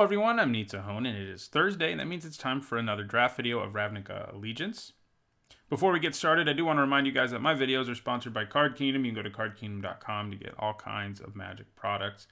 Hello everyone, I'm Nitsa and it is Thursday, and that means it's time for another draft video of Ravnica Allegiance. Before we get started, I do want to remind you guys that my videos are sponsored by Card Kingdom. You can go to cardkingdom.com to get all kinds of Magic products.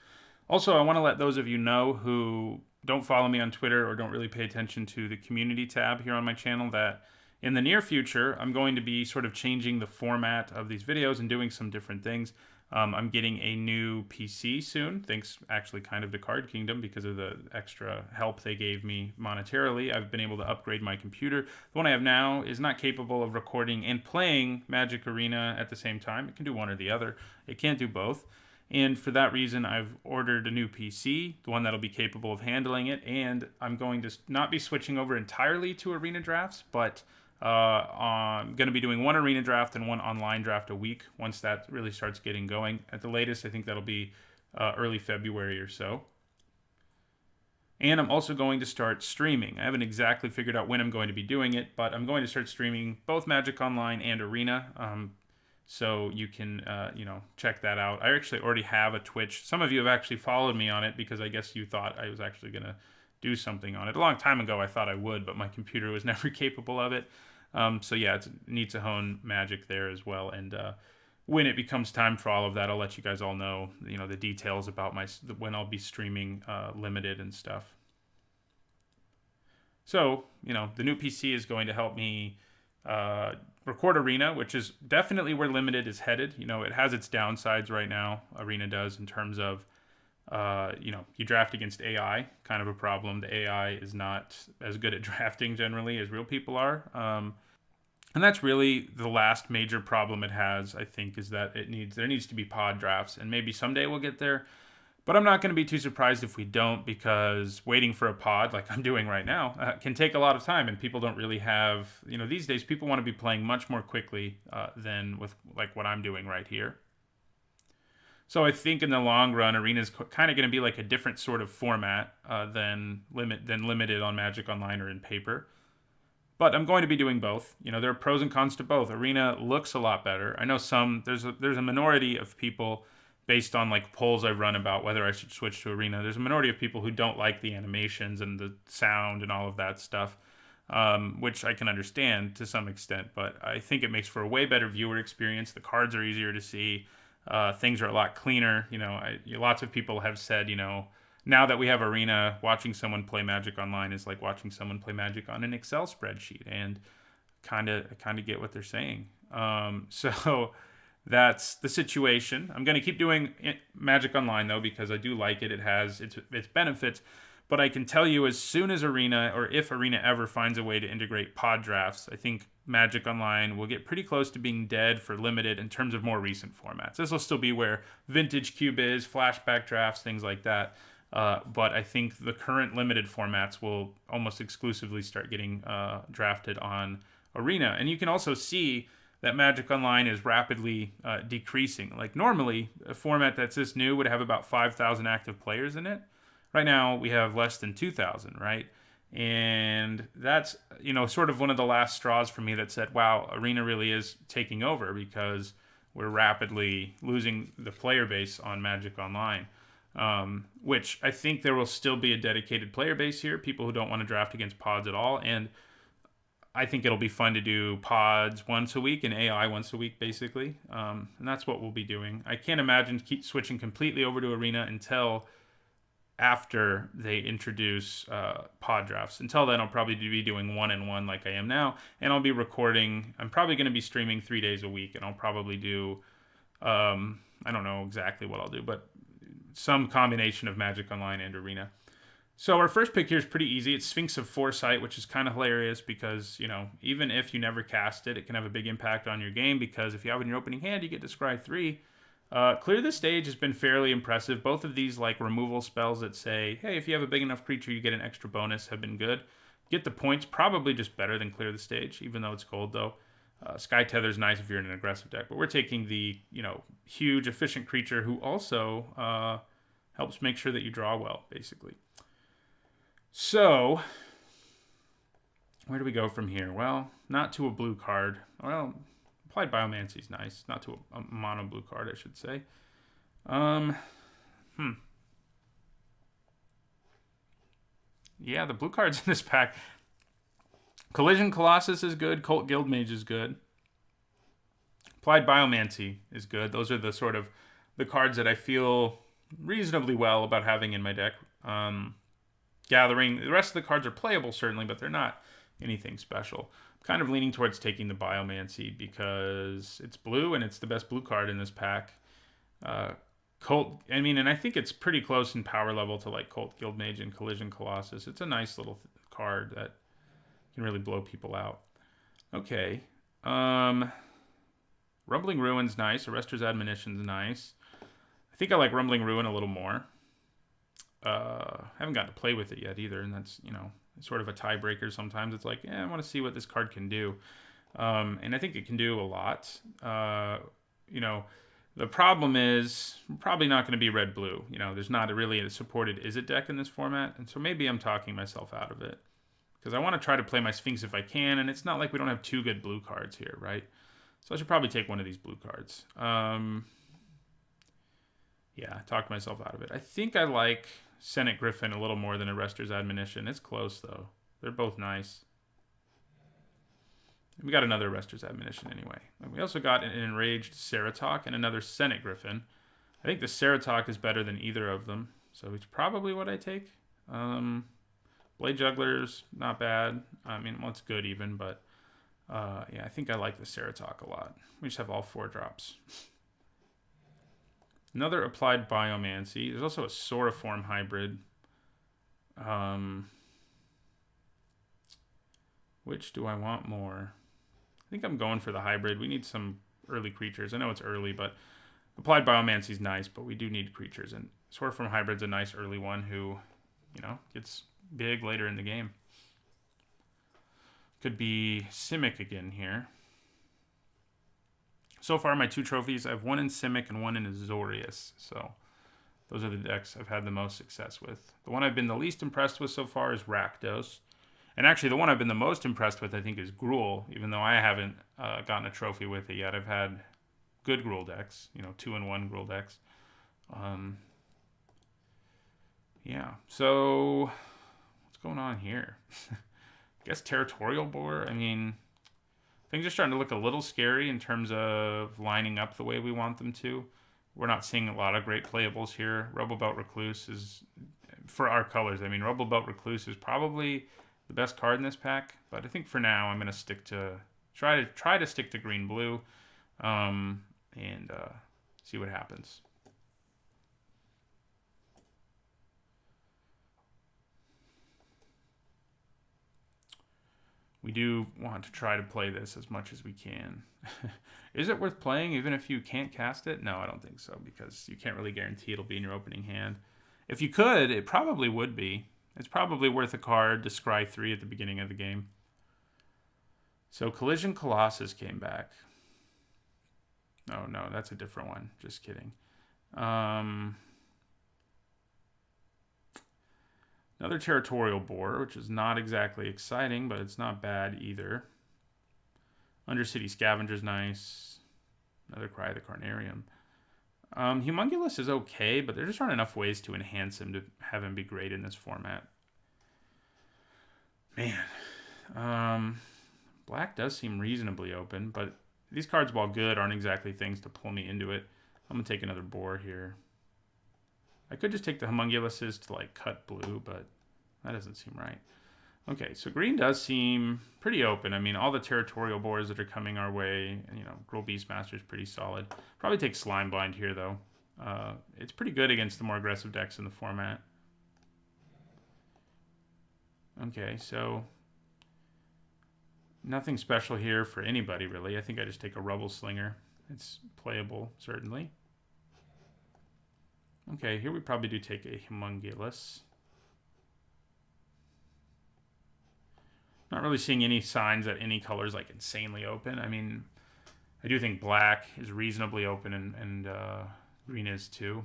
Also, I want to let those of you know who don't follow me on Twitter or don't really pay attention to the community tab here on my channel that in the near future, I'm going to be sort of changing the format of these videos and doing some different things. I'm getting a new PC soon, thanks actually kind of to Card Kingdom because of the extra help they gave me monetarily. I've been able to upgrade my computer. The one I have now is not capable of recording and playing Magic Arena at the same time. It can do one or the other. It can't do both. And for that reason, I've ordered a new PC, the one that'll be capable of handling it. And I'm going to not be switching over entirely to arena drafts, but I'm going to be doing one arena draft and one online draft a week once that really starts getting going. At the latest, I think that'll be early February or so. And I'm also going to start streaming. I haven't exactly figured out when I'm going to be doing it, but I'm going to start streaming both Magic Online and Arena. So you can, check that out. I actually already have a Twitch. Some of you have actually followed me on it because I guess you thought I was actually going to do something on it. A long time ago, I thought I would, but my computer was never capable of it. So yeah, it needs to hone Magic there as well. And when it becomes time for all of that, I'll let you guys all know, the details about when I'll be streaming limited and stuff. So, the new PC is going to help me record Arena, which is definitely where limited is headed. It has its downsides right now. Arena does in terms of you draft against AI, kind of a problem. The AI is not as good at drafting generally as real people are. And that's really the last major problem it has, I think, is that there needs to be pod drafts. And maybe someday we'll get there. But I'm not going to be too surprised if we don't, because waiting for a pod, like I'm doing right now, can take a lot of time. And people don't really have, these days people want to be playing much more quickly than with like what I'm doing right here. So I think in the long run, Arena is kind of going to be like a different sort of format than limited on Magic Online or in paper. But I'm going to be doing both. There are pros and cons to both. Arena looks a lot better. I know there's a minority of people based on like polls I've run about whether I should switch to Arena. There's a minority of people who don't like the animations and the sound and all of that stuff, which I can understand to some extent. But I think it makes for a way better viewer experience. The cards are easier to see. Things are a lot cleaner. Lots of people have said, now that we have Arena, watching someone play Magic Online is like watching someone play Magic on an Excel spreadsheet, and kind of get what they're saying. So that's the situation. I'm going to keep doing Magic Online though, because I do like it. It has its benefits. But I can tell you, as soon as Arena, or if Arena ever finds a way to integrate pod drafts, I think Magic Online will get pretty close to being dead for limited in terms of more recent formats. This will still be where Vintage Cube is, flashback drafts, things like that. But I think the current limited formats will almost exclusively start getting drafted on Arena. And you can also see that Magic Online is rapidly decreasing. Like normally, a format that's this new would have about 5,000 active players in it. Right now, we have less than 2,000, right? And that's, sort of one of the last straws for me that said, wow, Arena really is taking over because we're rapidly losing the player base on Magic Online, which I think there will still be a dedicated player base here, people who don't want to draft against pods at all. And I think it'll be fun to do pods once a week and AI once a week, basically. And that's what we'll be doing. I can't imagine switching completely over to Arena until after they introduce pod drafts. Until then, I'll probably be doing 1-and-1 like I am now, and I'll be recording. I'm probably going to be streaming 3 days a week, and I'll probably do, I don't know exactly what I'll do, but some combination of Magic Online and Arena. So our first pick here is pretty easy. It's Sphinx of Foresight, which is kind of hilarious because, even if you never cast it, it can have a big impact on your game, because if you have it in your opening hand, you get to scry 3. Clear the Stage has been fairly impressive. Both of these like removal spells that say, hey, if you have a big enough creature, you get an extra bonus have been good. Get the points, probably just better than Clear the Stage, even though it's gold though. Sky Tether's nice if you're in an aggressive deck, but we're taking the, huge efficient creature who also helps make sure that you draw well, basically. So, where do we go from here? Well, not to a blue card. Well, Applied Biomancy is nice. Not to a mono blue card, I should say. yeah, the blue cards in this pack. Collision Colossus is good. Cult Guildmage is good. Applied Biomancy is good. Those are the sort of the cards that I feel reasonably well about having in my deck. Gathering, the rest of the cards are playable certainly, but they're not anything special. I'm kind of leaning towards taking the Biomancy because it's blue and it's the best blue card in this pack. Cult, I mean, and I think it's pretty close in power level to like Cult Guildmage and Collision Colossus. It's a nice little card that can really blow people out. Okay. Rumbling Ruin's nice. Arrester's Admonition's nice. I think I like Rumbling Ruin a little more. I haven't gotten to play with it yet either, and that's, you know, sort of a tiebreaker sometimes. It's like, I want to see what this card can do. And I think it can do a lot. You know, the problem is probably not going to be red-blue. You know, there's not really a supported Izzet deck in this format, and so maybe I'm talking myself out of it. Because I want to try to play my Sphinx if I can, and it's not like we don't have two good blue cards here, right? So I should probably take one of these blue cards. Yeah, I talked myself out of it. I think I like Senate Griffin a little more than Arrester's Admonition. It's close, though. They're both nice. We got another Arrester's Admonition anyway. And we also got an Enraged Ceratok and another Senate Griffin. I think the Ceratok is better than either of them, so it's probably what I take. Blade Juggler's not bad. I mean, well, it's good even, but yeah, I think I like the Ceratok a lot. We just have all 4 drops. Another Applied Biomancy. There's also a Sauriform hybrid. Which do I want more? I think I'm going for the hybrid. We need some early creatures. I know it's early, but Applied Biomancy is nice, but we do need creatures. And Sauriform hybrid's a nice early one who, you know, gets big later in the game. Could be Simic again here. So far, my 2 trophies, I have one in Simic and one in Azorius. So those are the decks I've had the most success with. The one I've been the least impressed with so far is Rakdos. And actually, the one I've been the most impressed with, I think, is Gruul, even though I haven't gotten a trophy with it yet. I've had good Gruul decks, you know, 2-in-1 Gruul decks. Yeah, so what's going on here? I guess Territorial Boar. I mean, things are starting to look a little scary in terms of lining up the way we want them to. We're not seeing a lot of great playables here. Rubblebelt Recluse is, for our colors, I mean, Rubblebelt Recluse is probably the best card in this pack. But I think for now, I'm going to stick to, try to stick to green-blue and see what happens. We do want to try to play this as much as we can. Is it worth playing even if you can't cast it? No, I don't think so, because you can't really guarantee it'll be in your opening hand. If you could, it probably would be. It's probably worth a card to scry 3 at the beginning of the game. So Collision Colossus came back. Oh, no, that's a different one. Just kidding. Another Territorial Boar, which is not exactly exciting, but it's not bad either. Undercity Scavenger's nice. Another Cry of the Carnarium. Humongulus is okay, but there just aren't enough ways to enhance him to have him be great in this format. Man. Black does seem reasonably open, but these cards, while good, aren't exactly things to pull me into it. I'm going to take another Boar here. I could just take the Homunguluses to, like, cut blue, but that doesn't seem right. Okay, so green does seem pretty open. I mean, all the Territorial Boars that are coming our way, you know, Gruul Beastmaster is pretty solid. Probably take Slime Blind here, though. It's pretty good against the more aggressive decks in the format. Okay, so nothing special here for anybody, really. I think I just take a Rubble Slinger. It's playable, certainly. Okay, here we probably do take a Humongulus. Not really seeing any signs that any color is like insanely open. I mean, I do think black is reasonably open and green is too.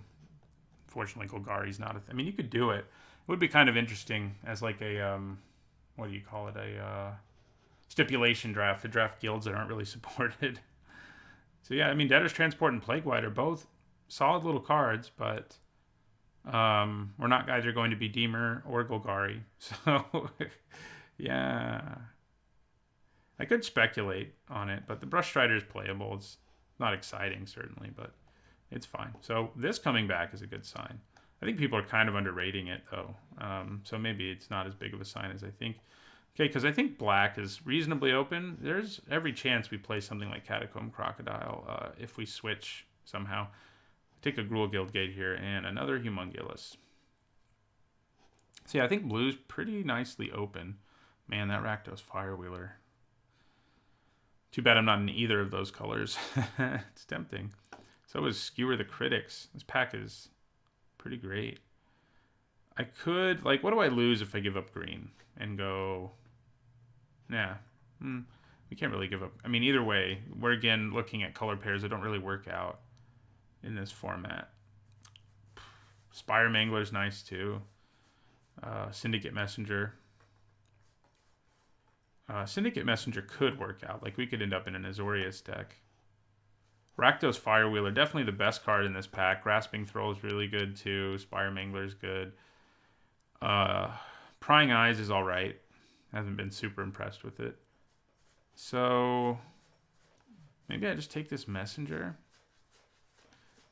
Fortunately, Golgari's not. I mean, you could do it. It would be kind of interesting as like a, what do you call it? A stipulation draft to draft guilds that aren't really supported. So yeah, I mean, Debtor's Transport and Plague White are both solid little cards, but We're not either going to be Deemer or Golgari. So, yeah. I could speculate on it, but the Brush Strider is playable. It's not exciting, certainly, but it's fine. So this coming back is a good sign. I think people are kind of underrating it, though. So maybe it's not as big of a sign as I think. Okay, because I think black is reasonably open. There's every chance we play something like Catacomb Crocodile if we switch somehow. Take a Gruul Guildgate here and another Humongulus. So yeah, I think blue's pretty nicely open. Man, that Rakdos Firewheeler. Too bad I'm not in either of those colors. It's tempting. So is Skewer the Critics. This pack is pretty great. I could, like, what do I lose if I give up green and go... Nah. We can't really give up. I mean, either way, we're again looking at color pairs that don't really work out in this format. Spire Mangler's nice too. Syndicate Messenger. Syndicate Messenger could work out. Like, we could end up in an Azorius deck. Rakdos Firewheeler, definitely the best card in this pack. Grasping Throw is really good too. Spire Mangler is good. Prying Eyes is alright. Haven't been super impressed with it. So, maybe I just take this Messenger.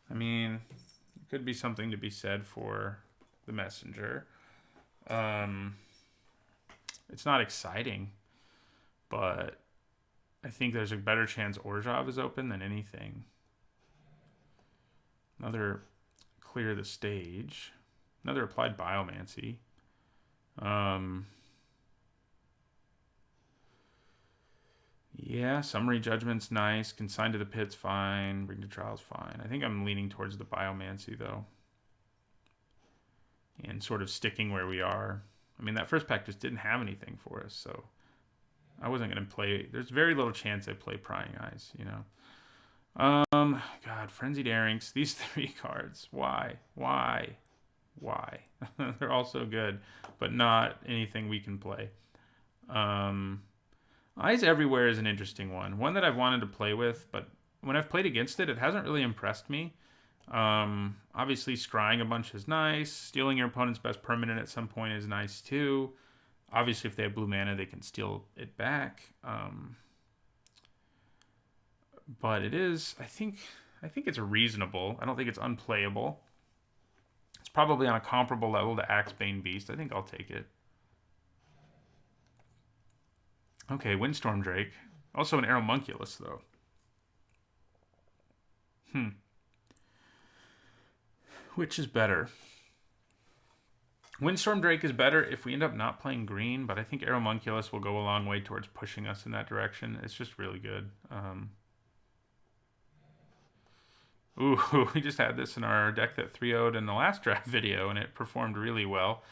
I mean, it could be something to be said for the Messenger. It's not exciting, but I think there's a better chance Orzhov is open than anything. Another Clear the Stage. Another Applied Biomancy. Yeah, Summary Judgment's nice. Consign to the Pit's fine. Bring to Trial's fine. I think I'm leaning towards the Biomancy, though. And sort of sticking where we are. I mean, that first pack just didn't have anything for us, so I wasn't going to play... There's very little chance I play Prying Eyes, you know. God, Frenzied Airings. These three cards. Why? They're all so good, but not anything we can play. Eyes Everywhere is an interesting one. One that I've wanted to play with, but when I've played against it, it hasn't really impressed me. Obviously, scrying a bunch is nice. Stealing your opponent's best permanent at some point is nice too. Obviously, if they have blue mana, they can steal it back. But it is, I think it's reasonable. I don't think it's unplayable. It's probably on a comparable level to Axebane Beast. I think I'll take it. Okay, Windstorm Drake. Also an Aeromunculus, though. Which is better? Windstorm Drake is better if we end up not playing green, but I think Aeromunculus will go a long way towards pushing us in that direction. It's just really good. Ooh, we just had this in our deck that 3-0'd in the last draft video, and it performed really well.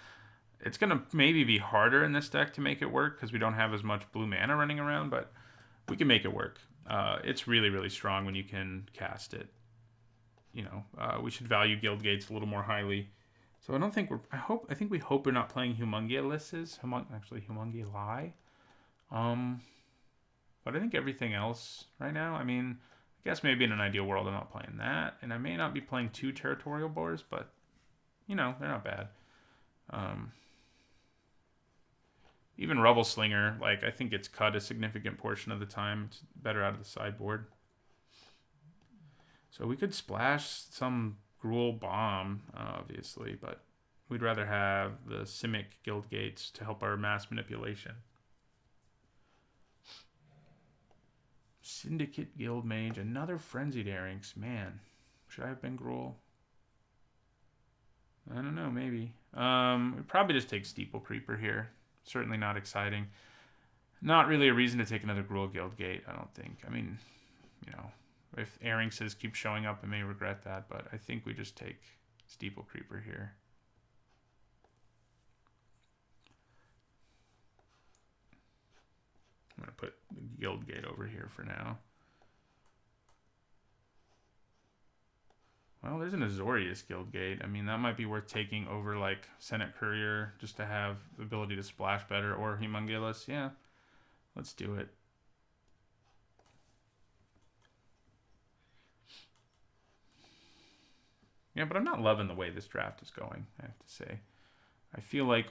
It's going to maybe be harder in this deck to make it work because we don't have as much blue mana running around, but we can make it work. It's really, really strong when you can cast it. You know, we should value Guildgates a little more highly. So I don't think we're... I think we hope we're not playing Humonguluses. Actually, Humonguli. But I think everything else right now, I mean, I guess maybe in an ideal world I'm not playing that. And I may not be playing 2 Territorial Boars, but, you know, they're not bad. Even Rubble Slinger, like, I think it's cut a significant portion of the time. It's better out of the sideboard. So we could splash some Gruul Bomb, obviously, but we'd rather have the Simic Guildgates to help our mass manipulation. Syndicate Guildmage, another Frenzied Airings. Man, should I have been Gruul? I don't know, maybe. We'd probably just take Steeple Creeper here. Certainly not exciting. Not really a reason to take another Gruul Guildgate, I don't think. I mean, you know, if Airings keep showing up, I may regret that, but I think we just take Steeple Creeper here. I'm going to put the Guildgate over here for now. Well, there's an Azorius Guildgate. I mean, that might be worth taking over, like, Senate Courier, just to have the ability to splash better, or Humongulus. Yeah, let's do it. Yeah, but I'm not loving the way this draft is going, I have to say. I feel like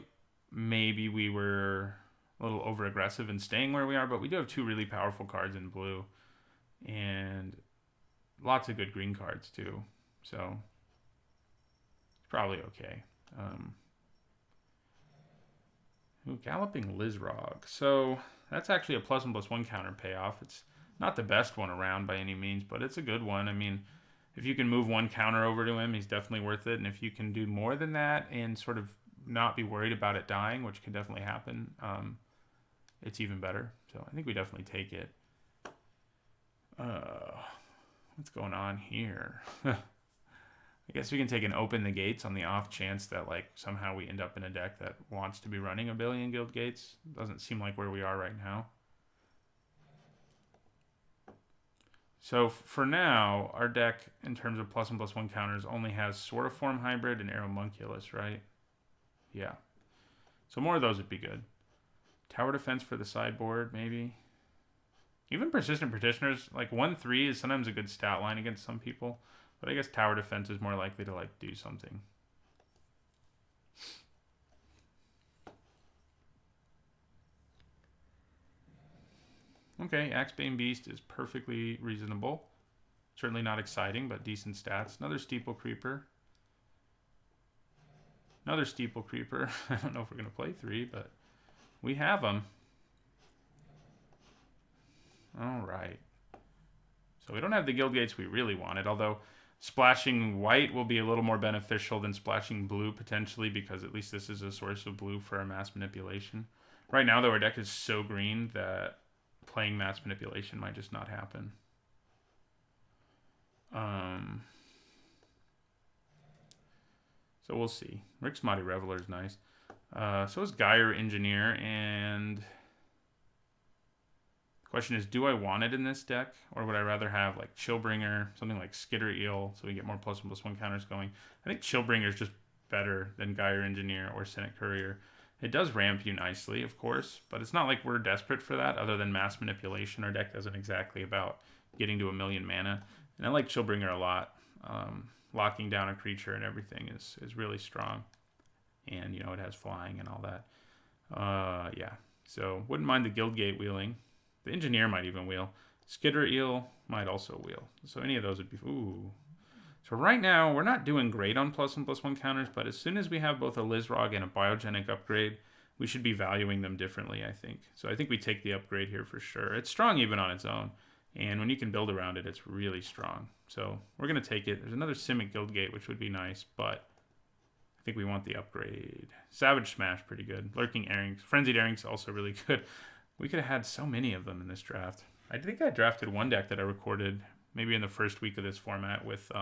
maybe we were a little over aggressive in staying where we are, but we do have 2 really powerful cards in blue and lots of good green cards too. So it's probably okay. Galloping Lizrog. So that's actually a +1/+1 counter payoff. It's not the best one around by any means, but it's a good one. I mean, if you can move 1 counter over to him, he's definitely worth it. And if you can do more than that and sort of not be worried about it dying, which can definitely happen, it's even better. So I think we definitely take it. What's going on here? I guess we can take an Open the Gates on the off chance that like somehow we end up in a deck that wants to be running a billion Guild Gates. Doesn't seem like where we are right now. So for now, our deck in terms of +1/+1 counters only has Sword of Form Hybrid and Aeromunculus, right? Yeah. So more of those would be good. Tower Defense for the sideboard, maybe. Even Persistent Petitioners, like 1/3 is sometimes a good stat line against some people. But I guess Tower Defense is more likely to like do something. Okay, Axebane Beast is perfectly reasonable. Certainly not exciting, but decent stats. Another Steeple Creeper. Another Steeple Creeper. I don't know if we're going to play 3, but we have them. All right. So we don't have the Guild Gates we really wanted, although splashing white will be a little more beneficial than splashing blue, potentially, because at least this is a source of blue for our mass manipulation. Right now, though, our deck is so green that playing mass manipulation might just not happen. So we'll see. Rick's Mighty Reveler is nice. So is Gyre Engineer, and the question is, do I want it in this deck, or would I rather have like Chillbringer, something like Skitter Eel, so we get more +1/+1 counters going? I think Chillbringer is just better than Gyre Engineer or Senate Courier. It does ramp you nicely, of course, but it's not like we're desperate for that. Other than mass manipulation, our deck isn't exactly about getting to 1,000,000 mana, and I like Chillbringer a lot. Locking down a creature and everything is really strong, and you know it has flying and all that. Yeah, so wouldn't mind the Guildgate wheeling. The Engineer might even wheel. Skitter Eel might also wheel. So any of those would be... Ooh. So right now, we're not doing great on +1/+1 counters, but as soon as we have both a Lizrog and a Biogenic upgrade, we should be valuing them differently, I think. So I think we take the upgrade here for sure. It's strong even on its own, and when you can build around it, it's really strong. So we're going to take it. There's another Simic Guildgate, which would be nice, but I think we want the upgrade. Savage Smash, pretty good. Lurking Airings. Frenzied Airings, also really good. We could have had so many of them in this draft. I think I drafted one deck that I recorded maybe in the first week of this format with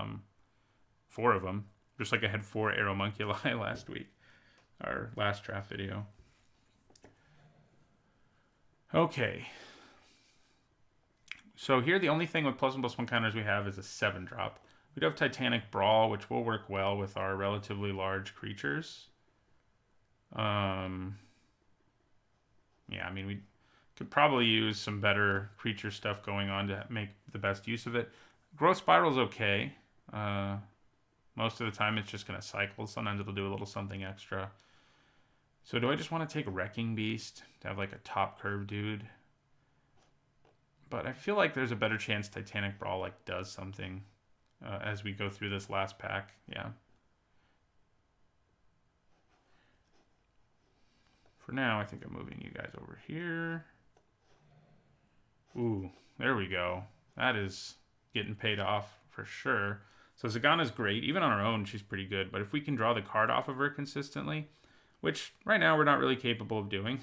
4 of them. Just like I had 4 Aeromunculi last week. Our last draft video. Okay. So here the only thing with +1/+1 counters we have is a 7-drop. We do have Titanic Brawl, which will work well with our relatively large creatures. Yeah, I mean, we could probably use some better creature stuff going on to make the best use of it. Growth Spiral is okay. Most of the time it's just going to cycle. Sometimes it'll do a little something extra. So do I just want to take Wrecking Beast to have like a top curve dude? But I feel like there's a better chance Titanic Brawl like does something as we go through this last pack. Yeah. For now, I think I'm moving you guys over here. Ooh, there we go. That is getting paid off for sure. So Zagana's great. Even on her own, she's pretty good. But if we can draw the card off of her consistently, which right now we're not really capable of doing.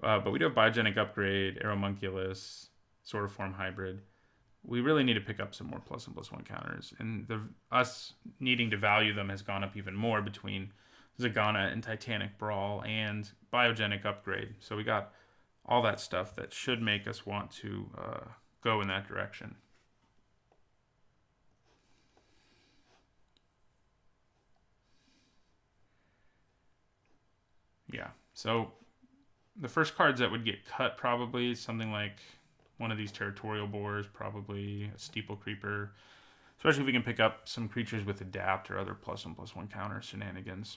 But we do have Biogenic Upgrade, Aeromunculus, Sword of Form Hybrid. We really need to pick up some more +1/+1 counters. And us needing to value them has gone up even more between Zagana and Titanic Brawl and Biogenic Upgrade. So we got all that stuff that should make us want to go in that direction. Yeah, so the first cards that would get cut probably something like one of these Territorial Boars, probably a Steeple Creeper. Especially if we can pick up some creatures with adapt or other +1/+1 counter shenanigans.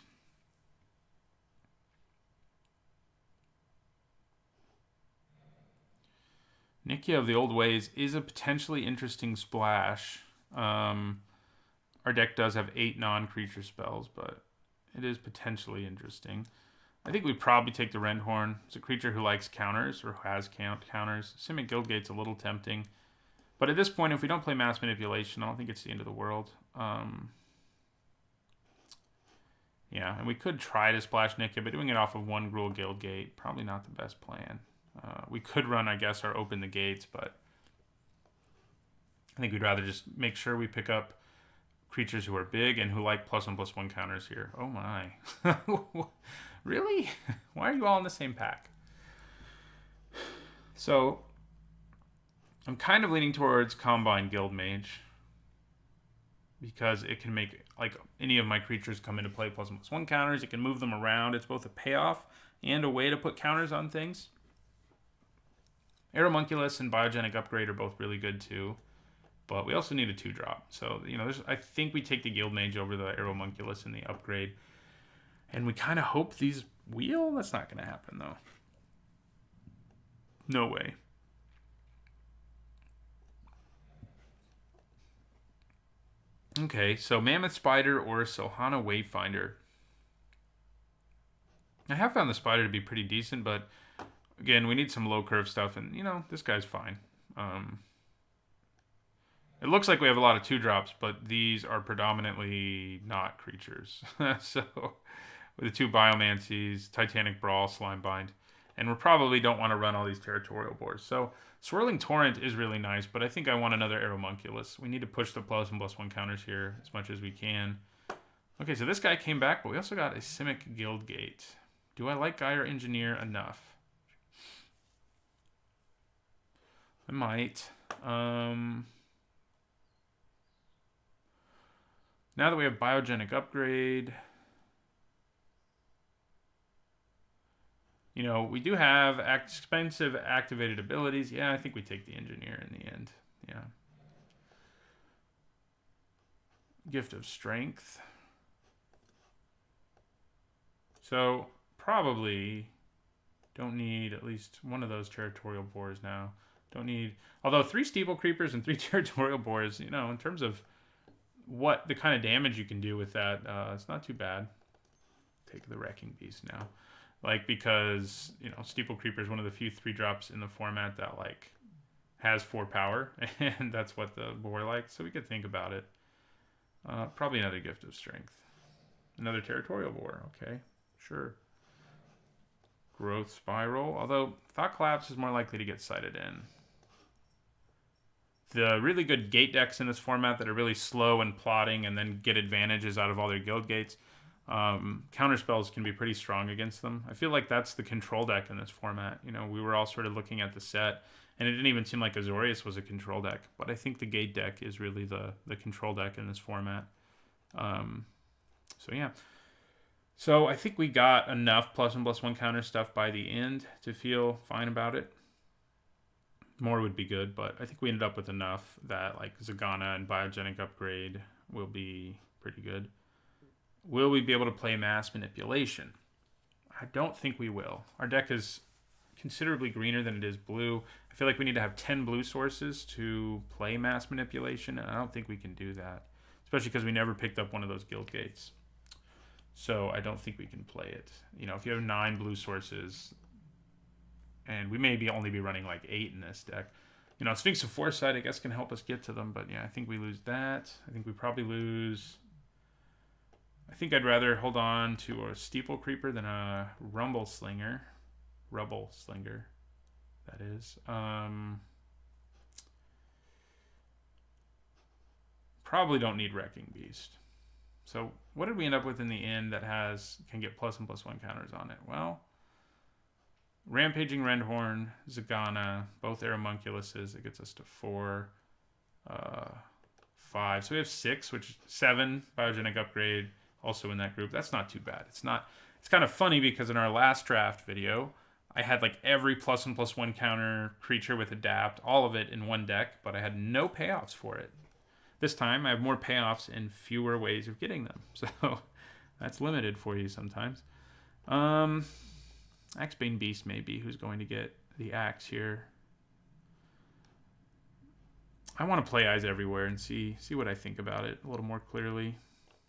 Nikia of the Old Ways is a potentially interesting splash. Our deck does have 8 non-creature spells, but it is potentially interesting. I think we'd probably take the Rendhorn. It's a creature who likes counters, or who has counters. Simic Guildgate's a little tempting. But at this point, if we don't play Mass Manipulation, I don't think it's the end of the world. Yeah, and we could try to splash Nikia, but doing it off of 1 Gruul Guildgate, probably not the best plan. We could run, I guess, our Open the Gates, but I think we'd rather just make sure we pick up creatures who are big and who like +1/+1 counters here. Oh my. Really? Why are you all in the same pack? So, I'm kind of leaning towards Combine Guildmage, because it can make like any of my creatures come into play +1/+1 counters. It can move them around. It's both a payoff and a way to put counters on things. Aeromunculus and Biogenic Upgrade are both really good too, but we also need a 2-drop. So, I think we take the Guildmage over the Aeromunculus and the Upgrade, and we kind of hope these wheel. That's not going to happen though. No way. Okay, so Mammoth Spider or Sohana Wayfinder. I have found the Spider to be pretty decent, but again, we need some low curve stuff, and this guy's fine. It looks like we have a lot of 2-drops, but these are predominantly not creatures. So, with the 2 Biomancies, Titanic Brawl, Slimebind, and we probably don't want to run all these Territorial Boars. So, Swirling Torrent is really nice, but I think I want another Aeromunculus. We need to push the +1/+1 counters here as much as we can. Okay, so this guy came back, but we also got a Simic Guildgate. Do I like Gyre Engineer enough? I might. Now that we have Biogenic Upgrade, we do have expensive activated abilities. Yeah, I think we take the Engineer in the end. Yeah. Gift of Strength. So, probably don't need at least one of those Territorial Boars now. Don't need... Although 3 Steeple Creepers and 3 Territorial Boars, in terms of what the kind of damage you can do with that, it's not too bad. Take the Wrecking Beast now. Because, Steeple Creeper is one of the few 3-drops in the format that, has 4 power, and that's what the boar likes, so we could think about it. Probably another Gift of Strength. Another Territorial Boar, okay, sure. Growth Spiral, although Thought Collapse is more likely to get sighted in. The really good gate decks in this format that are really slow and plotting and then get advantages out of all their guild gates, counterspells can be pretty strong against them. I feel like that's the control deck in this format. We were all sort of looking at the set, and it didn't even seem like Azorius was a control deck, but I think the gate deck is really the control deck in this format. So yeah. So I think we got enough +1/+1 counter stuff by the end to feel fine about it. More would be good, but I think we ended up with enough that Zagana and Biogenic Upgrade will be pretty good. Will we be able to play Mass Manipulation? I don't think we will. Our deck is considerably greener than it is blue. I feel like we need to have 10 blue sources to play Mass Manipulation, and I don't think we can do that, especially because we never picked up one of those guild gates. So I don't think we can play it. If you have 9 blue sources, and we may only be running 8 in this deck. Sphinx of Foresight, I guess, can help us get to them, but yeah, I think we lose that. I think we probably lose... I think I'd rather hold on to a Steeple Creeper than a Rubble Slinger, that is. Probably don't need Wrecking Beast. So what did we end up with in the end that can get +1/+1 counters on it? Well, Rampaging Rendhorn, Zagana, both Aeromunculuses. It gets us to 4, 5. So we have 6, which 7 Biogenic Upgrade also in that group. That's not too bad. It's kind of funny because in our last draft video, I had every +1/+1 counter creature with Adapt, all of it in one deck, but I had no payoffs for it. This time I have more payoffs and fewer ways of getting them. So that's limited for you sometimes. Axebane Beast maybe, who's going to get the axe here. I want to play Eyes Everywhere and see what I think about it a little more clearly.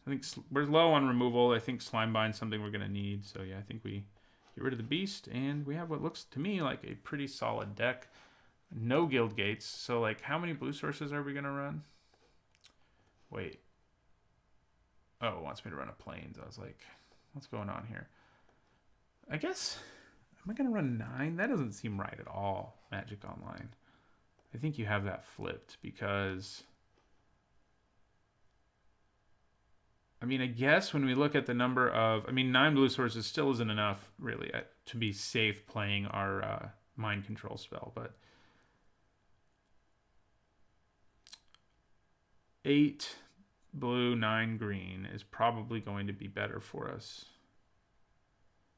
I think we're low on removal. I think Slimebind's something we're going to need. So yeah, I think we get rid of the Beast, and we have what looks to me like a pretty solid deck. No Guild Gates. So like, how many blue sources are we going to run? Wait. Oh, it wants me to run a Plains. I was like, what's going on here? I guess, am I going to run 9? That doesn't seem right at all, Magic Online. I think you have that flipped because, I mean, I guess when we look at the number of, I mean, 9 blue sources still isn't enough, really, to be safe playing our mind control spell, but 8 blue, 9 green is probably going to be better for us.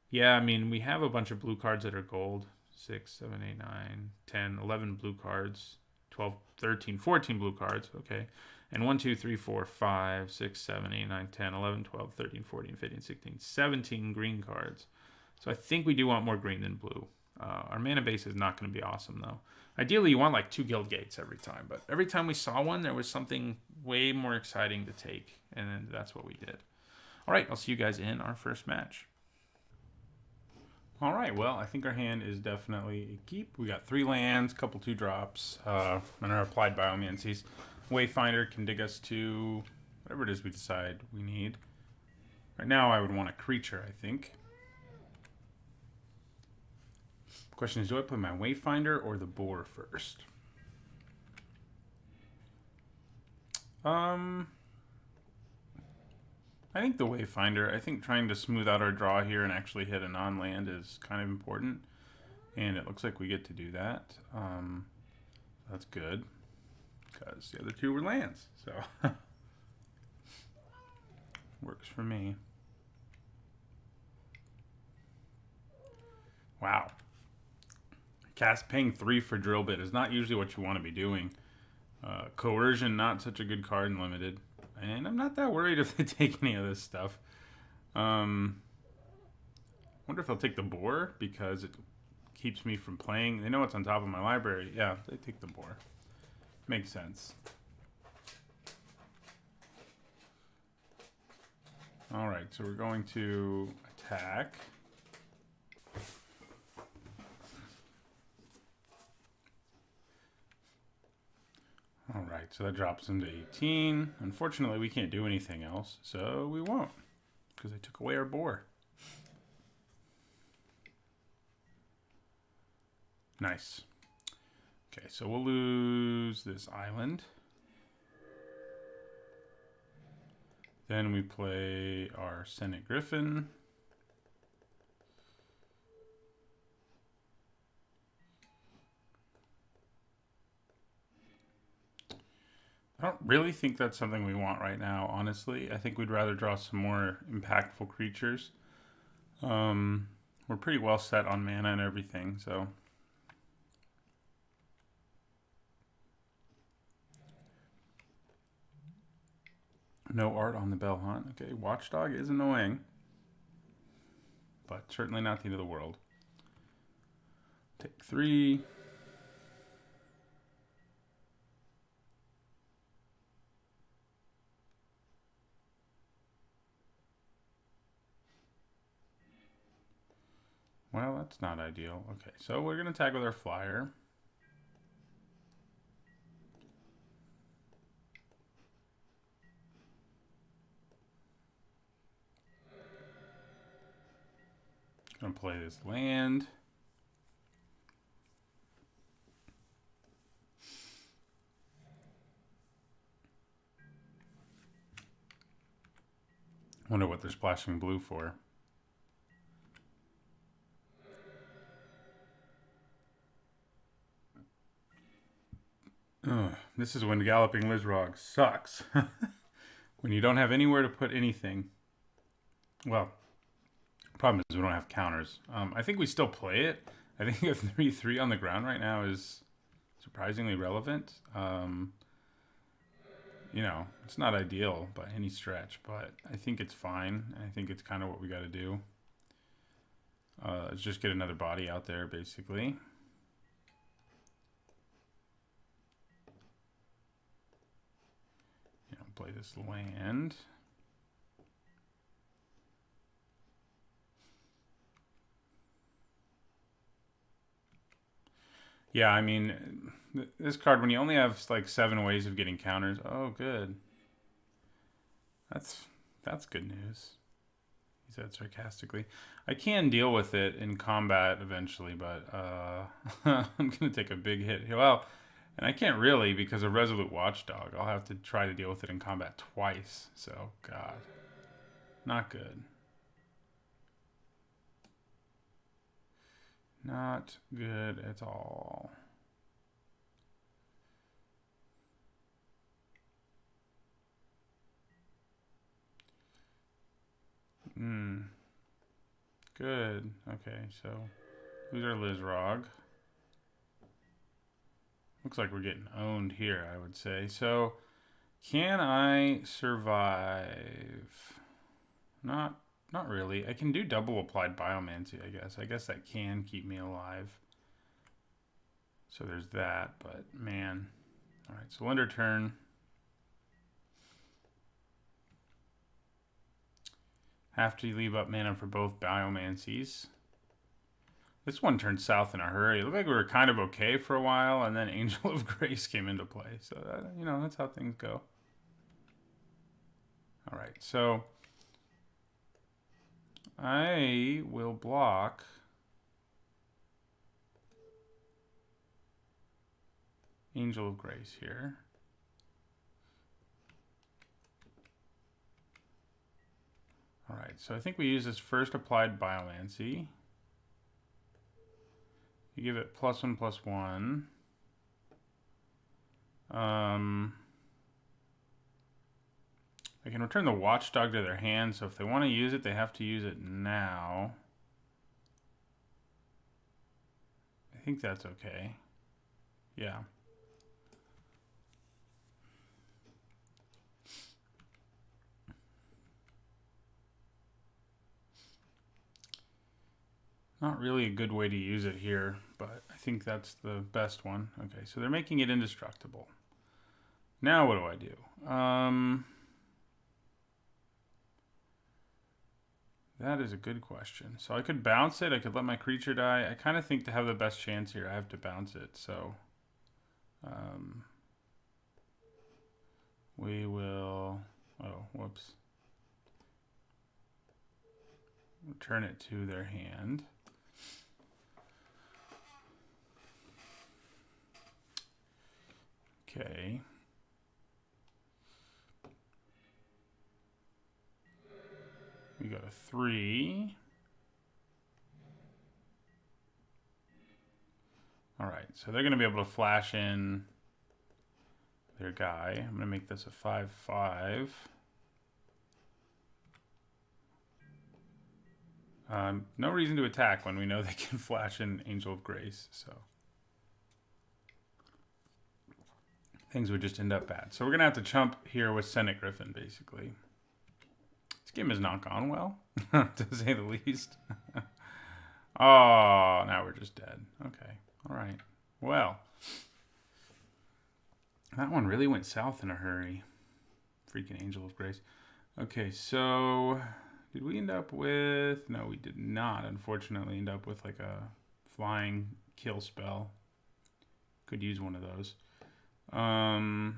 Yeah, I mean, we have a bunch of blue cards that are gold. 6, 7, 8, 9, 10, 11 blue cards, 12, 13, 14 blue cards, okay. And 1, 2, 3, 4, 5, 6, 7, 8, 9, 10, 11, 12, 13, 14, 15, 16, 17 green cards. So I think we do want more green than blue. Our mana base is not going to be awesome, though. Ideally, you want like 2 Guild Gates every time, but every time we saw one, there was something way more exciting to take, and that's what we did. All right, I'll see you guys in our first match. All right, well, I think our hand is definitely a keep. We got 3 lands, couple 2 drops, and our applied Biomancies. Wayfinder can dig us to whatever it is we decide we need. Right now, I would want a creature, I think. Question is, do I play my Wayfinder or the boar first? I think the Wayfinder. I think trying to smooth out our draw here and actually hit a non-land is kind of important. And it looks like we get to do that. That's good. Because the other 2 were lands. So, works for me. Wow. Paying 3 for Drill Bit is not usually what you want to be doing. Coercion, not such a good card in Limited. And I'm not that worried if they take any of this stuff. Wonder if they'll take the boar because it keeps me from playing. They know it's on top of my library. Yeah, they take the boar. Makes sense. All right, so we're going to attack. All right, so that drops him to 18. Unfortunately, we can't do anything else, so we won't, because they took away our boar. Nice. Okay, so we'll lose this island. Then we play our Senate Griffin. I don't really think that's something we want right now, honestly. I think we'd rather draw some more impactful creatures. We're pretty well set on mana and everything, so. No art on the Bell Hunt. Okay, Watchdog is annoying, but certainly not the end of the world. Take 3. Well, that's not ideal. Okay, so we're going to tag with our flyer. Going to play this land. Wonder what they're splashing blue for. This is when Galloping Lizrog sucks. When you don't have anywhere to put anything. Well, the problem is we don't have counters. I think we still play it. I think a 3/3 on the ground right now is surprisingly relevant. you know, it's not ideal by any stretch, but I think it's fine. I think it's kind of what we got to do. Let's just get another body out there, basically. You know, play this land. Yeah, I mean, this card, when you only have like 7 ways of getting counters. Oh, good. That's good news. He said sarcastically. I can deal with it in combat eventually, but I'm going to take a big hit here. Well, and I can't really because of Resolute Watchdog. I'll have to try to deal with it in combat twice. So, God. Not good. Not good at all. Good. Okay, so who's our Lizrog? Looks like we're getting owned here, I would say. So, can I survive? Not really. I can do double applied biomancy, I guess. I guess that can keep me alive. So there's that, but man. Alright, so end turn. Have to leave up mana for both biomancies. This one turned south in a hurry. It looked like we were kind of okay for a while, and then Angel of Grace came into play. So, you know, that's how things go. All right, so I will block Angel of Grace here. All right, so I think we use this first applied biomancy. You give it +1/+1. I can return the Watchdog to their hand, so if they want to use it, they have to use it now. I think that's okay. Yeah. Not really a good way to use it here, but I think that's the best one. Okay, so they're making it indestructible. Now what do I do? That is a good question. So I could bounce it. I could let my creature die. I kind of think to have the best chance here, I have to bounce it. So we will... Oh, whoops. Return it to their hand. Okay. We got a 3. All right, so they're going to be able to flash in their guy. I'm going to make this a 5/5. No reason to attack when we know they can flash in Angel of Grace, so things would just end up bad. So we're going to have to chump here with Senate Griffin, basically. This game has not gone well, to say the least. Oh, now we're just dead. Okay, all right. Well, that one really went south in a hurry. Freaking Angel of Grace. Okay, so... Did we end up with... No, we did not, unfortunately, end up with like a flying kill spell. Could use one of those. I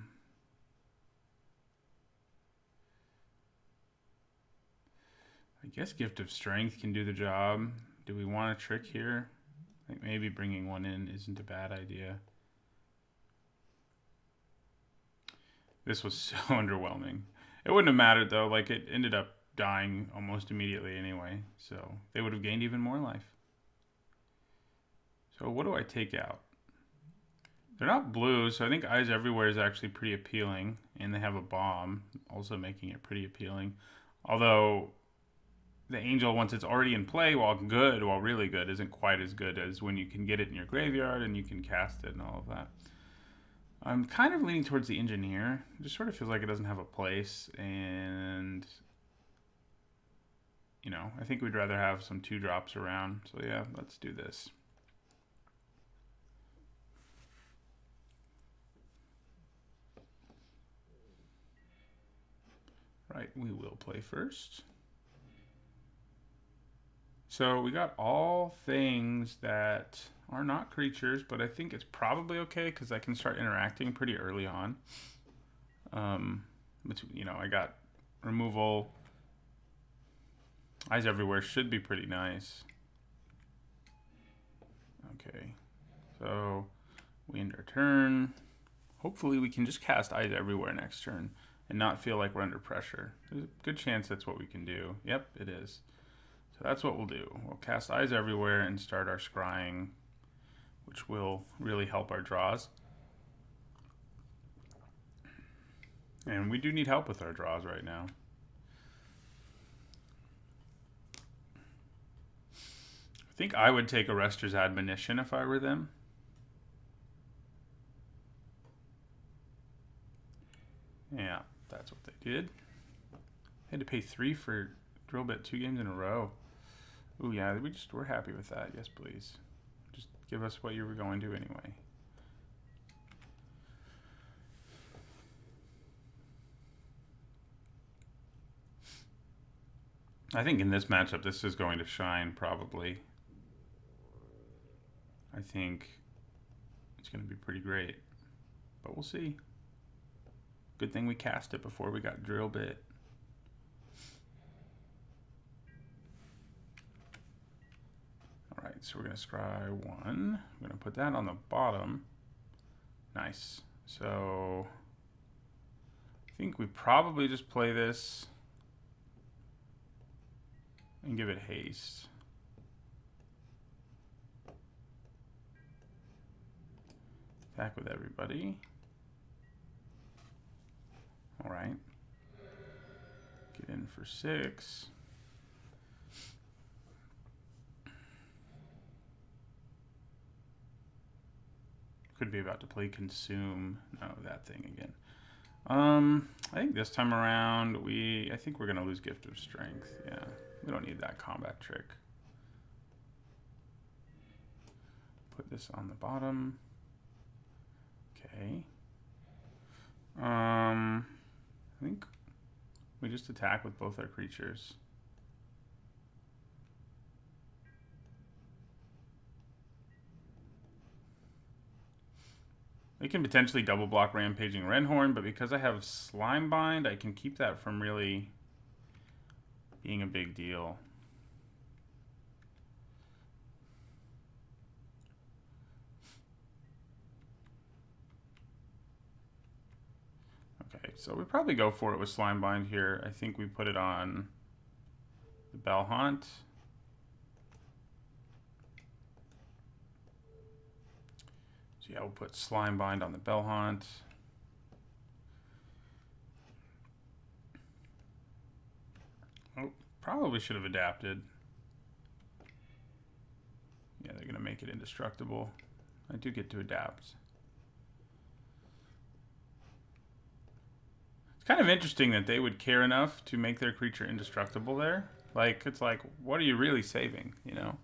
guess Gift of Strength can do the job. Do we want a trick here? I think maybe bringing one in isn't a bad idea. This was so underwhelming. It wouldn't have mattered, though. Like, it ended up dying almost immediately anyway, so they would have gained even more life. So what do I take out? They're not blue, so I think Eyes Everywhere is actually pretty appealing, and they have a bomb, also making it pretty appealing. Although the Angel, once it's already in play, while really good, isn't quite as good as when you can get it in your graveyard and you can cast it and all of that. I'm kind of leaning towards the engineer. It just sort of feels like it doesn't have a place, and you know, I think we'd rather have some 2-drops around. So yeah, let's do this. Right, we will play first. So we got all things that are not creatures, but I think it's probably okay because I can start interacting pretty early on. You know, I got removal. Eyes Everywhere should be pretty nice. Okay, so we end our turn. Hopefully we can just cast Eyes Everywhere next turn and not feel like we're under pressure. There's a good chance that's what we can do. Yep, it is. So that's what we'll do. We'll cast Eyes Everywhere and start our scrying, which will really help our draws. And we do need help with our draws right now. I think I would take Arrester's Admonition if I were them. Yeah, that's what they did. They had to pay 3 for drill bit 2 games in a row. Ooh, yeah, we're happy with that. Yes, please. Just give us what you were going to anyway. I think in this matchup, this is going to shine probably. I think it's going to be pretty great, but we'll see. Good thing we cast it before we got drill bit. All right, so we're going to scry 1. I'm going to put that on the bottom. Nice. So I think we probably just play this and give it haste. Attack with everybody. All right. Get in for 6. Could be about to play Consume. No, that thing again. I think this time around I think we're gonna lose Gift of Strength. Yeah, we don't need that combat trick. Put this on the bottom. Okay. I think we just attack with both our creatures. They can potentially double block Rampaging Renhorn, but because I have Slime Bind, I can keep that from really being a big deal. Okay, so we probably go for it with Slime Bind here. I think we put it on the Bellhaunt. So yeah, we'll put Slime Bind on the Bellhaunt. Oh, probably should have adapted. Yeah, they're gonna make it indestructible. I do get to adapt. It's kind of interesting that they would care enough to make their creature indestructible there. Like, it's like, what are you really saving, you know?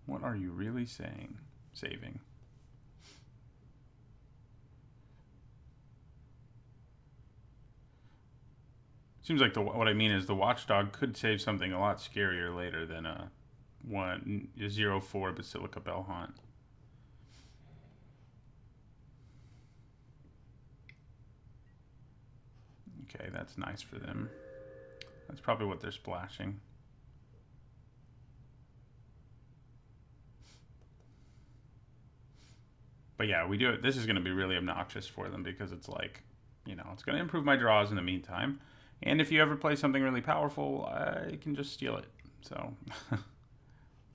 What are you really saving? Seems like what I mean is the Watchdog could save something a lot scarier later than a 0/4 Basilica Bellhaunt. Okay, that's nice for them. That's probably what they're splashing. But yeah, we do it. This is going to be really obnoxious for them because it's like, you know, it's going to improve my draws in the meantime. And if you ever play something really powerful, I can just steal it. So,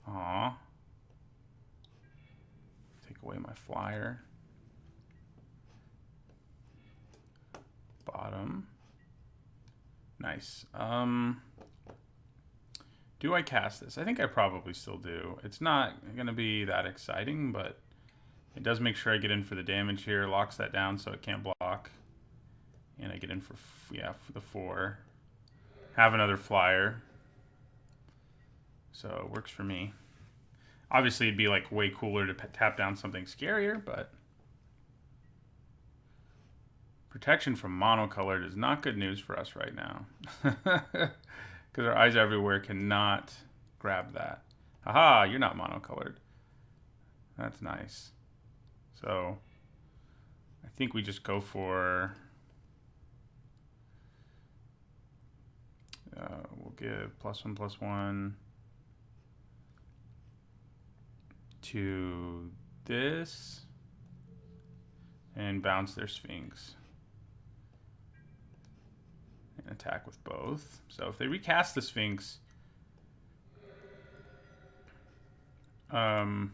aw. Take away my flyer. Bottom. Nice. Do I cast this? I think I probably still do. It's not going to be that exciting, but it does make sure I get in for the damage here. Locks that down so it can't block. And I get in for, for the 4. Have another flyer. So it works for me. Obviously, it'd be like way cooler to tap down something scarier, but protection from monocolored is not good news for us right now. Because our eyes everywhere cannot grab that. Aha, you're not monocolored. That's nice. So I think we just go for... we'll give +1/+1 to this and bounce their Sphinx. And attack with both. So if they recast the Sphinx, well,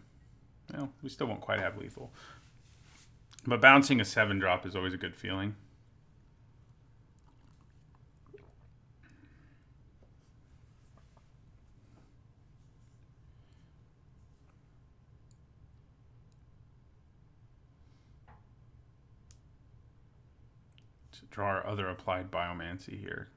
we still won't quite have lethal. But bouncing a 7-drop is always a good feeling. To draw our other applied biomancy here.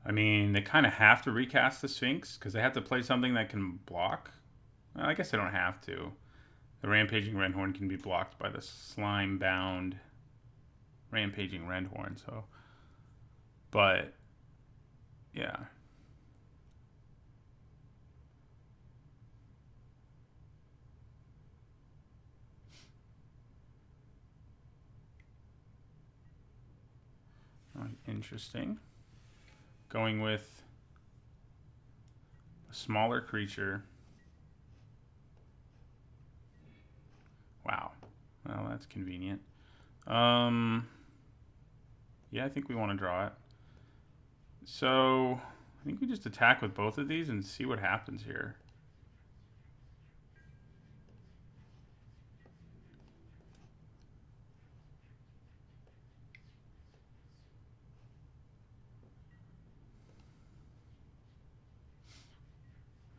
I mean, they kind of have to recast the Sphinx because they have to play something that can block. Well, I guess they don't have to. The Rampaging Rendhorn can be blocked by the slime-bound Rampaging Rendhorn, so... But, yeah. Interesting. Going with a smaller creature. Wow. Well, that's convenient. Yeah, I think we want to draw it. So, I think we just attack with both of these and see what happens here.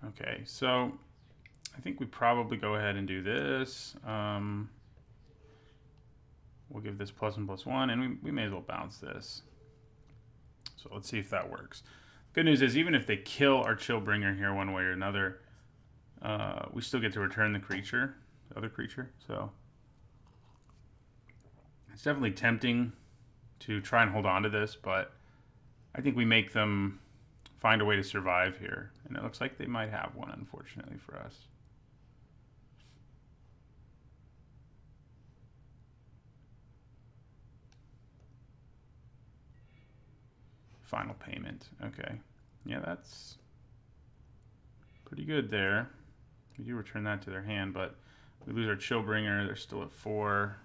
Okay, so I think we probably go ahead and do this. We'll give this +1/+1, and we may as well bounce this. So let's see if that works. Good news is, even if they kill our Chillbringer here one way or another, we still get to return the creature, the other creature. So it's definitely tempting to try and hold on to this, but I think we make them find a way to survive here. And it looks like they might have one, unfortunately for us. Final payment. Okay. Yeah, that's pretty good there. We do return that to their hand, but we lose our Chillbringer. They're still at 4.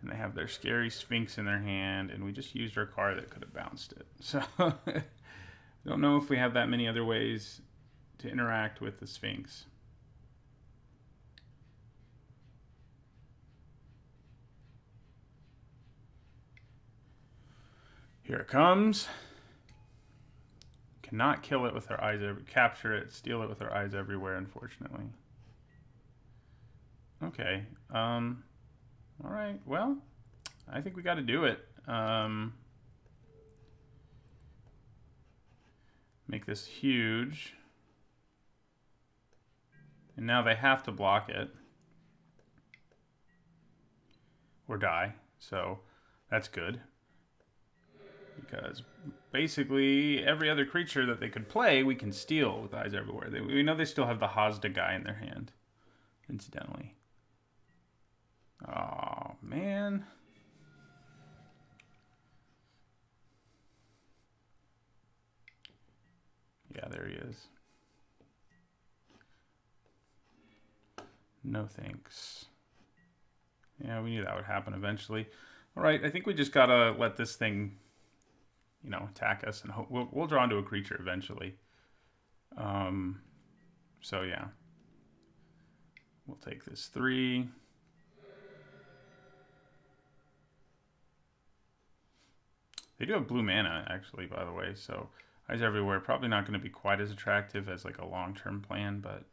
And they have their scary Sphinx in their hand, and we just used our card that could have bounced it. So, don't know if we have that many other ways to interact with the Sphinx. Here it comes. Cannot kill it with our eyes, capture it, steal it with our eyes everywhere, unfortunately. Okay. All right. Well, I think we got to do it. Make this huge. And now they have to block it. Or die. So that's good. Because basically every other creature that they could play, we can steal with eyes everywhere. We know they still have the Hazda guy in their hand, incidentally. Oh, man. Yeah, there he is. No thanks. Yeah, we knew that would happen eventually. All right, I think we just gotta let this thing, attack us, and we'll draw into a creature eventually. So yeah. We'll take this 3. They do have blue mana, actually, by the way, so Eyes Everywhere probably not going to be quite as attractive as like a long-term plan, but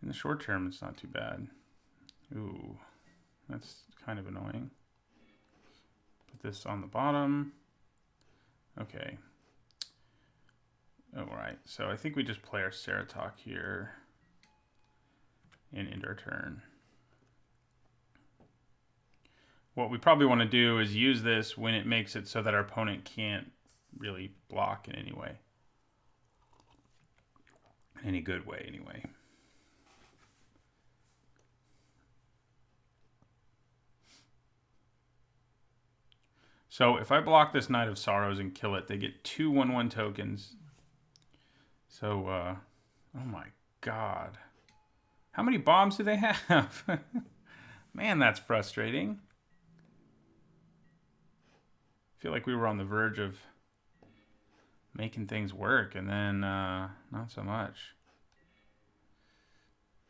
in the short term, it's not too bad. Ooh, that's kind of annoying. Put this on the bottom. Okay. All right, so I think we just play our Ceratok here and end our turn. What we probably want to do is use this when it makes it so that our opponent can't really block in any way. Any good way, anyway. So if I block this Knight of Sorrows and kill it, they get 2 1/1 tokens. So, oh my god. How many bombs do they have? Man, that's frustrating. I feel like we were on the verge of making things work, and then not so much.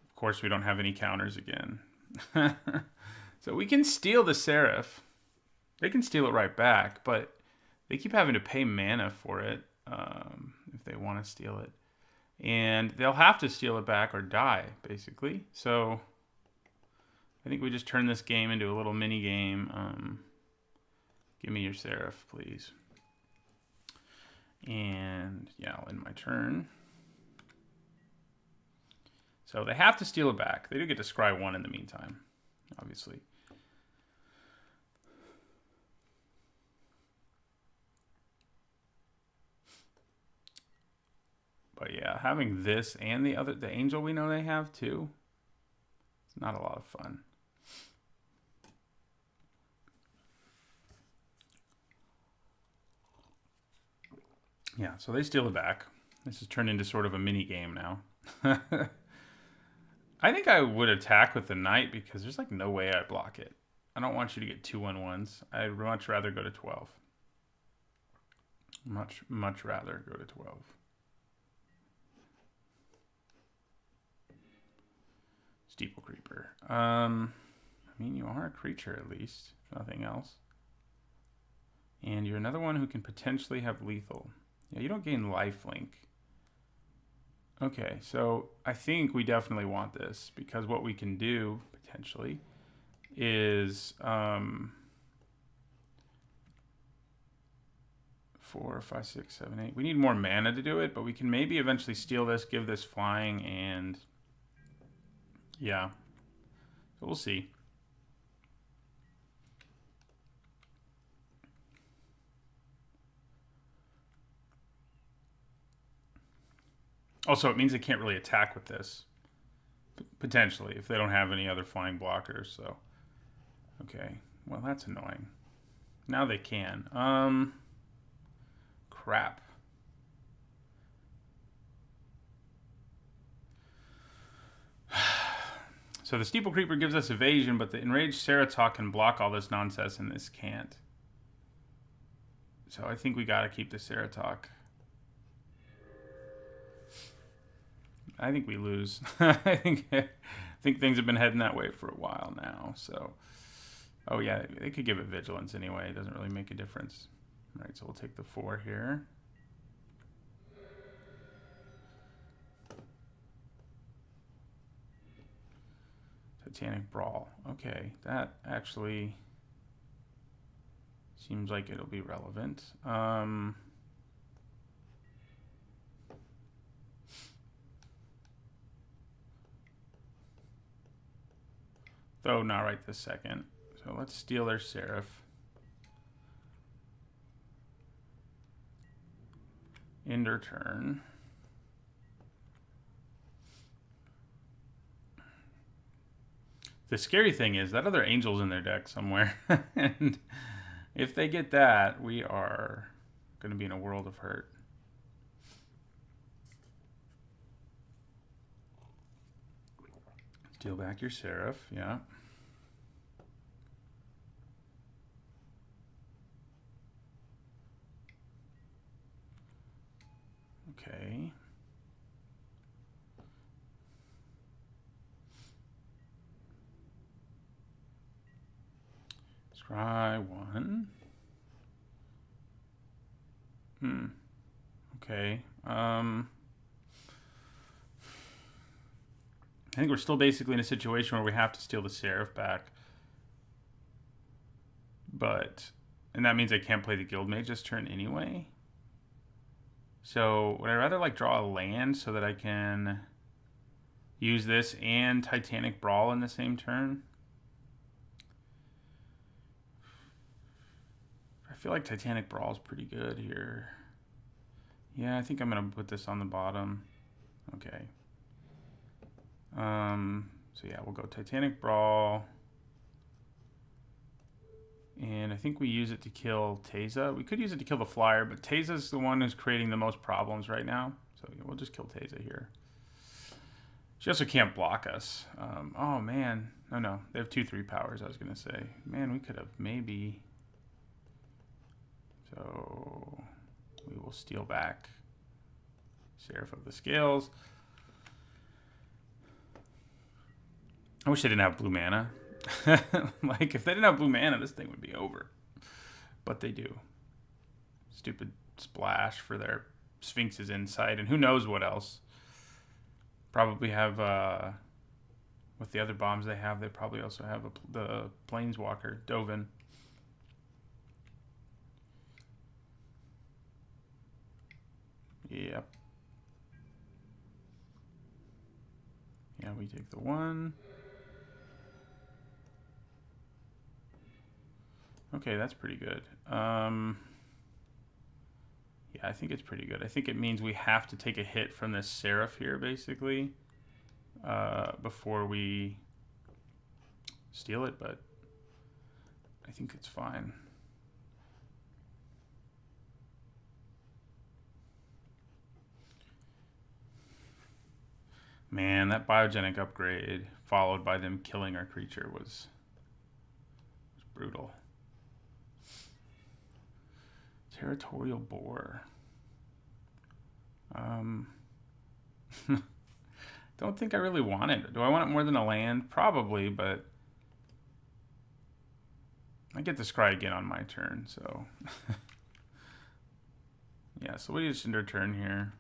Of course, we don't have any counters again. So we can steal the Seraph. They can steal it right back, but they keep having to pay mana for it if they want to steal it. And they'll have to steal it back or die, basically. So I think we just turn this game into a little mini game. Give me your Seraph, please. And yeah, I'll end my turn. So they have to steal it back. They do get to scry 1 in the meantime, obviously. But yeah, having this and the angel we know they have too, it's not a lot of fun. Yeah, so they steal it back. This has turned into sort of a mini game now. I think I would attack with the knight because there's like no way I'd block it. I don't want you to get 2 1/1s. I'd much rather go to 12. Much rather go to 12. Steeple Creeper. I mean, you are a creature at least, if nothing else. And you're another one who can potentially have lethal. Yeah, you don't gain lifelink. Okay, so I think we definitely want this because what we can do potentially is 4, 5, 6, 7, 8. We need more mana to do it, but we can maybe eventually steal this, give this flying, and yeah. So we'll see. Also, it means they can't really attack with this. Potentially, if they don't have any other flying blockers, so. Okay, well that's annoying. Now they can. Crap. So the Steeple Creeper gives us evasion, but the Enraged Ceratok can block all this nonsense, and this can't. So I think we gotta keep the Ceratok. I think we lose. I think things have been heading that way for a while now. So, oh yeah, they could give it vigilance anyway. It doesn't really make a difference. All right, so we'll take the 4 here. Titanic Brawl. Okay, that actually seems like it'll be relevant. Though not right this second. So let's steal their Seraph. End our turn. The scary thing is that other angel's in their deck somewhere. And if they get that, we are going to be in a world of hurt. Steal back your Seraph, yeah. Okay. Try one. Okay. I think we're still basically in a situation where we have to steal the Seraph back. And that means I can't play the Guildmage this turn anyway. So would I rather like draw a land so that I can use this and Titanic Brawl in the same turn? I feel like Titanic Brawl is pretty good here. Yeah, I think I'm going to put this on the bottom. Okay. So yeah, we'll go Titanic Brawl. And I think we use it to kill Teza. We could use it to kill the flyer, but Teza's the one who's creating the most problems right now. So yeah, we'll just kill Teza here. She also can't block us. Oh, man. No. They have 2/3 powers, I was going to say. Man, we could have maybe... So we will steal back Seraph of the Scales. I wish they didn't have blue mana. Like, if they didn't have blue mana, this thing would be over. But they do. Stupid splash for their Sphinx's Insight, and who knows what else. Probably have, with the other bombs they have, they probably also have the Planeswalker, Dovin. Yep. Yeah, we take the 1. Okay, that's pretty good. Yeah, I think it's pretty good. I think it means we have to take a hit from this Seraph here, basically, before we steal it, but I think it's fine. Man, that biogenic upgrade followed by them killing our creature was brutal. Territorial Boar. Don't think I really want it. Do I want it more than a land? Probably, but I get to scry again on my turn, so yeah, so we just end our turn here.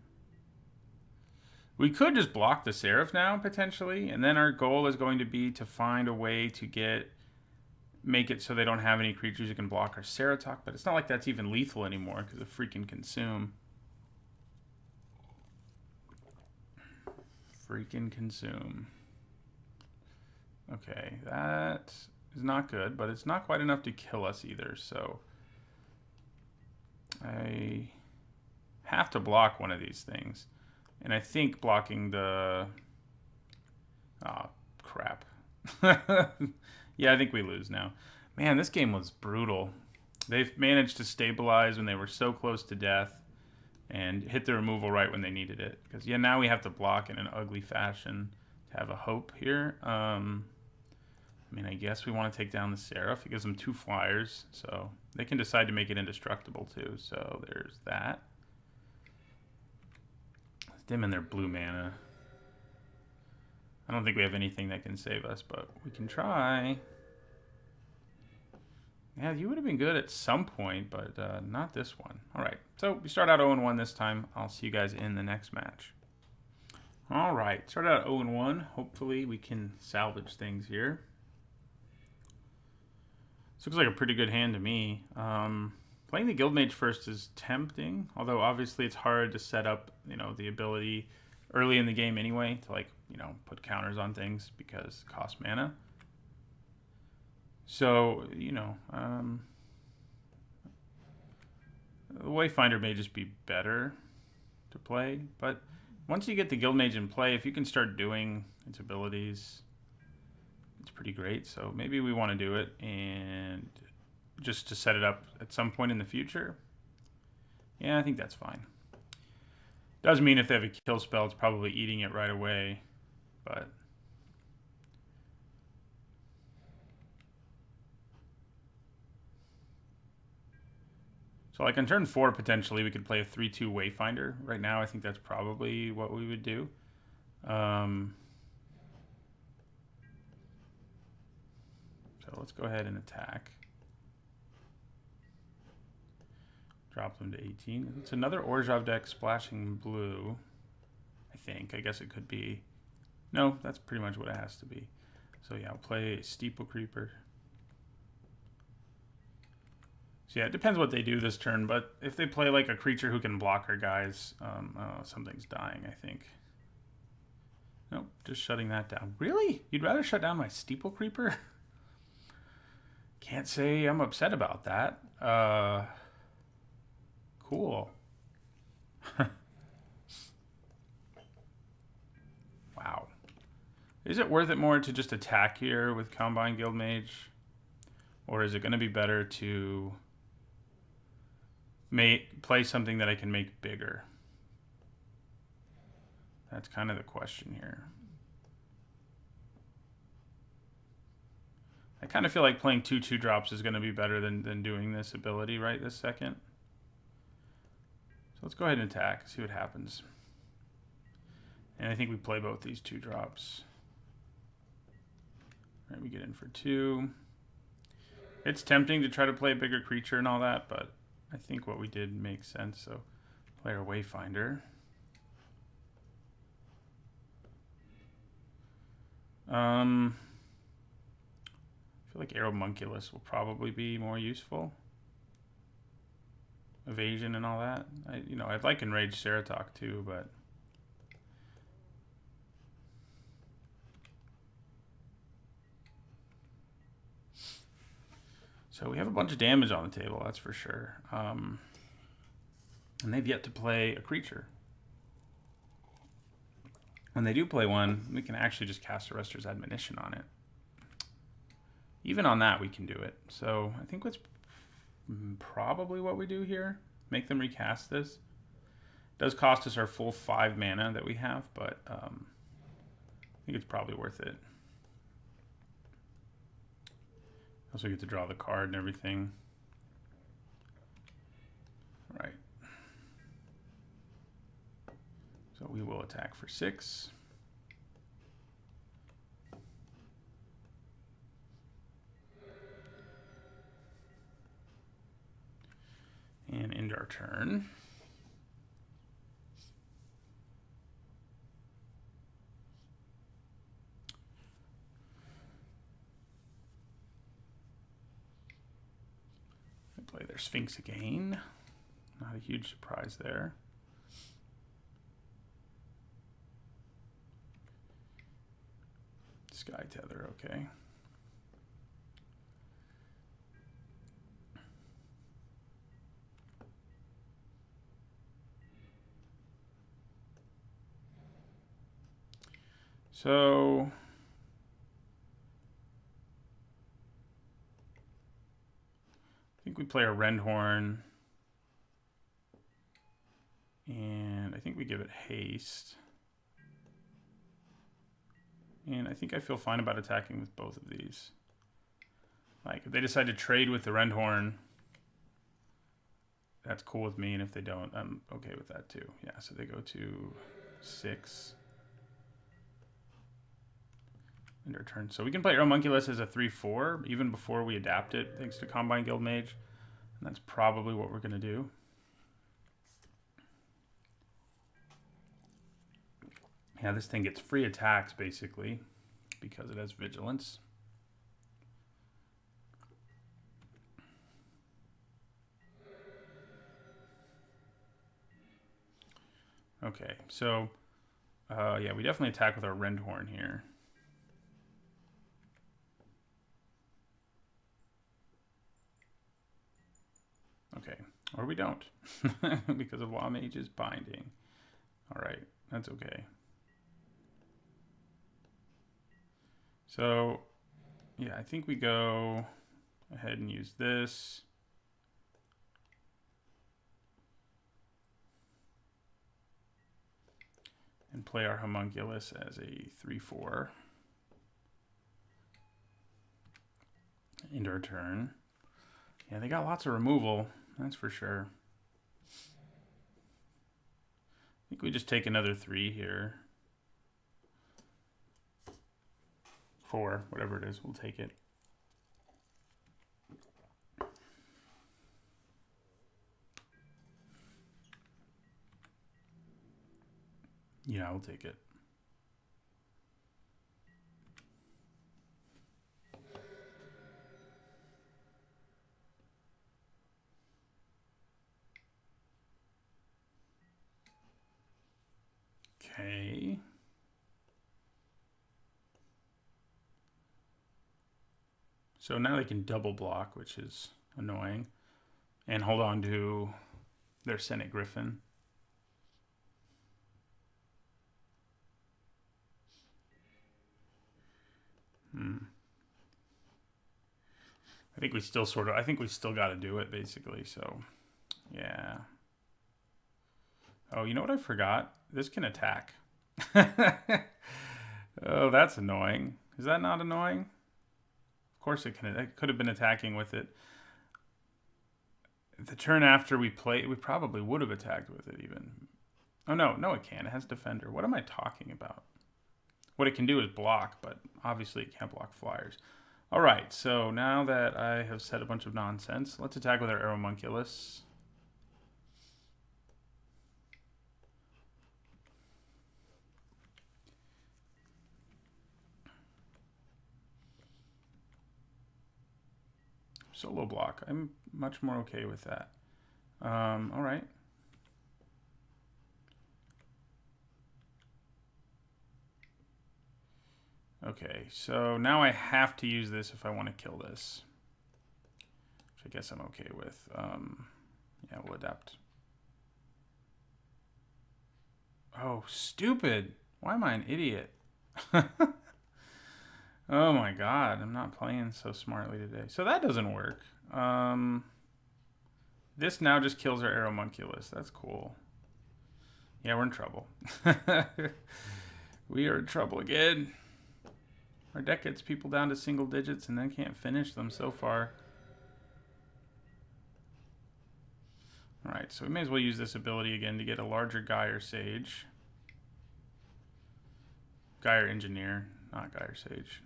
We could just block the Seraph now, potentially, and then our goal is going to be to find a way to make it so they don't have any creatures that can block our Ceratok, but it's not like that's even lethal anymore because of freaking Consume. Freaking Consume. Okay, that is not good, but it's not quite enough to kill us either, so I have to block one of these things. And I think blocking the... Oh, crap. Yeah, I think we lose now. Man, this game was brutal. They've managed to stabilize when they were so close to death and hit the removal right when they needed it. Because, yeah, now we have to block in an ugly fashion to have a hope here. I mean, I guess we want to take down the Seraph. It gives them 2 flyers, so they can decide to make it indestructible, too. So there's that. Them and their blue mana. I don't think we have anything that can save us, but we can try. Yeah, you would have been good at some point, but not this one. All right, so we start out 0-1 this time. I'll see you guys in the next match. All right, started out 0-1. Hopefully we can salvage things here. This looks like a pretty good hand to me. Playing the Guildmage first is tempting, although obviously it's hard to set up, the ability early in the game anyway to put counters on things because it costs mana. So, the Wayfinder may just be better to play, but once you get the Guildmage in play, if you can start doing its abilities, it's pretty great. So maybe we want to do it and just to set it up at some point in the future. Yeah, I think that's fine. Doesn't mean if they have a kill spell, it's probably eating it right away, but... So like on turn 4, potentially, we could play a 3-2 Wayfinder. Right now, I think that's probably what we would do. So let's go ahead and attack. Drop them to 18. It's another Orzhov deck splashing blue. I think. I guess it could be. No, that's pretty much what it has to be. So yeah, I'll play Steeple Creeper. So yeah, it depends what they do this turn, but if they play like a creature who can block our guys, something's dying, I think. Nope, just shutting that down. Really? You'd rather shut down my Steeple Creeper? Can't say I'm upset about that. Cool. Wow. Is it worth it more to just attack here with Combine Guildmage? Or is it going to be better to play something that I can make bigger? That's kind of the question here. I kind of feel like playing 2/2 drops is going to be better than doing this ability right this second. So let's go ahead and attack, see what happens. And I think we play both these 2 drops. All right, we get in for 2. It's tempting to try to play a bigger creature and all that, but I think what we did makes sense. So play our Wayfinder. I feel like Aeromunculus will probably be more useful. Evasion and all that. I'd like Enraged Ceratok too, but so we have a bunch of damage on the table, that's for sure. And they've yet to play a creature. When they do play one, we can actually just cast Arrester's Admonition on it. Even on that, we can do it. So I think that's probably what we do here. Make them recast this. It does cost us our full 5 mana that we have, but I think it's probably worth it. Also get to draw the card and everything. All right. So we will attack for 6. And end our turn. I play their Sphinx again. Not a huge surprise there. Sky Tether, okay. So I think we play a Rendhorn, and I think we give it haste. And I think I feel fine about attacking with both of these. Like, if they decide to trade with the Rendhorn, that's cool with me, and if they don't, I'm okay with that too. Yeah, so they go to 6. End our turn. So we can play Aeromunculus as a 3/4 even before we adapt it, thanks to Combine Guildmage. And that's probably what we're going to do. Yeah, this thing gets free attacks, basically, because it has Vigilance. Okay, so, yeah, we definitely attack with our Rendhorn here. Okay, or we don't, because of Wamage's binding. All right, that's okay. So, yeah, I think we go ahead and use this. And play our Homunculus as a 3/4. End our turn. Yeah, they got lots of removal, that's for sure. I think we just take another 3 here. 4, whatever it is, we'll take it. Yeah, I'll take it. Okay. So now they can double block, which is annoying. And hold on to their Senate Griffin. I think we still got to do it, basically. So, yeah. Oh, you know what I forgot? This can attack. Oh, that's annoying. Is that not annoying? Of course it can. It could have been attacking with it. The turn after we played, we probably would have attacked with it even. Oh, no, it can. It has Defender. What am I talking about? What it can do is block, but obviously it can't block flyers. All right, so now that I have said a bunch of nonsense, let's attack with our Aeromunculus. Solo block. I'm much more okay with that. All right. Okay, so now I have to use this if I want to kill this. Which I guess I'm okay with. Yeah, we'll adapt. Oh, stupid. Why am I an idiot? Oh my god, I'm not playing so smartly today. So that doesn't work. This now just kills our Aeromunculus. That's cool. Yeah, we're in trouble. We are in trouble again. Our deck gets people down to single digits and then can't finish them so far. Alright, so we may as well use this ability again to get a larger Gyre Sage. Gyre Engineer, not Gyre Sage.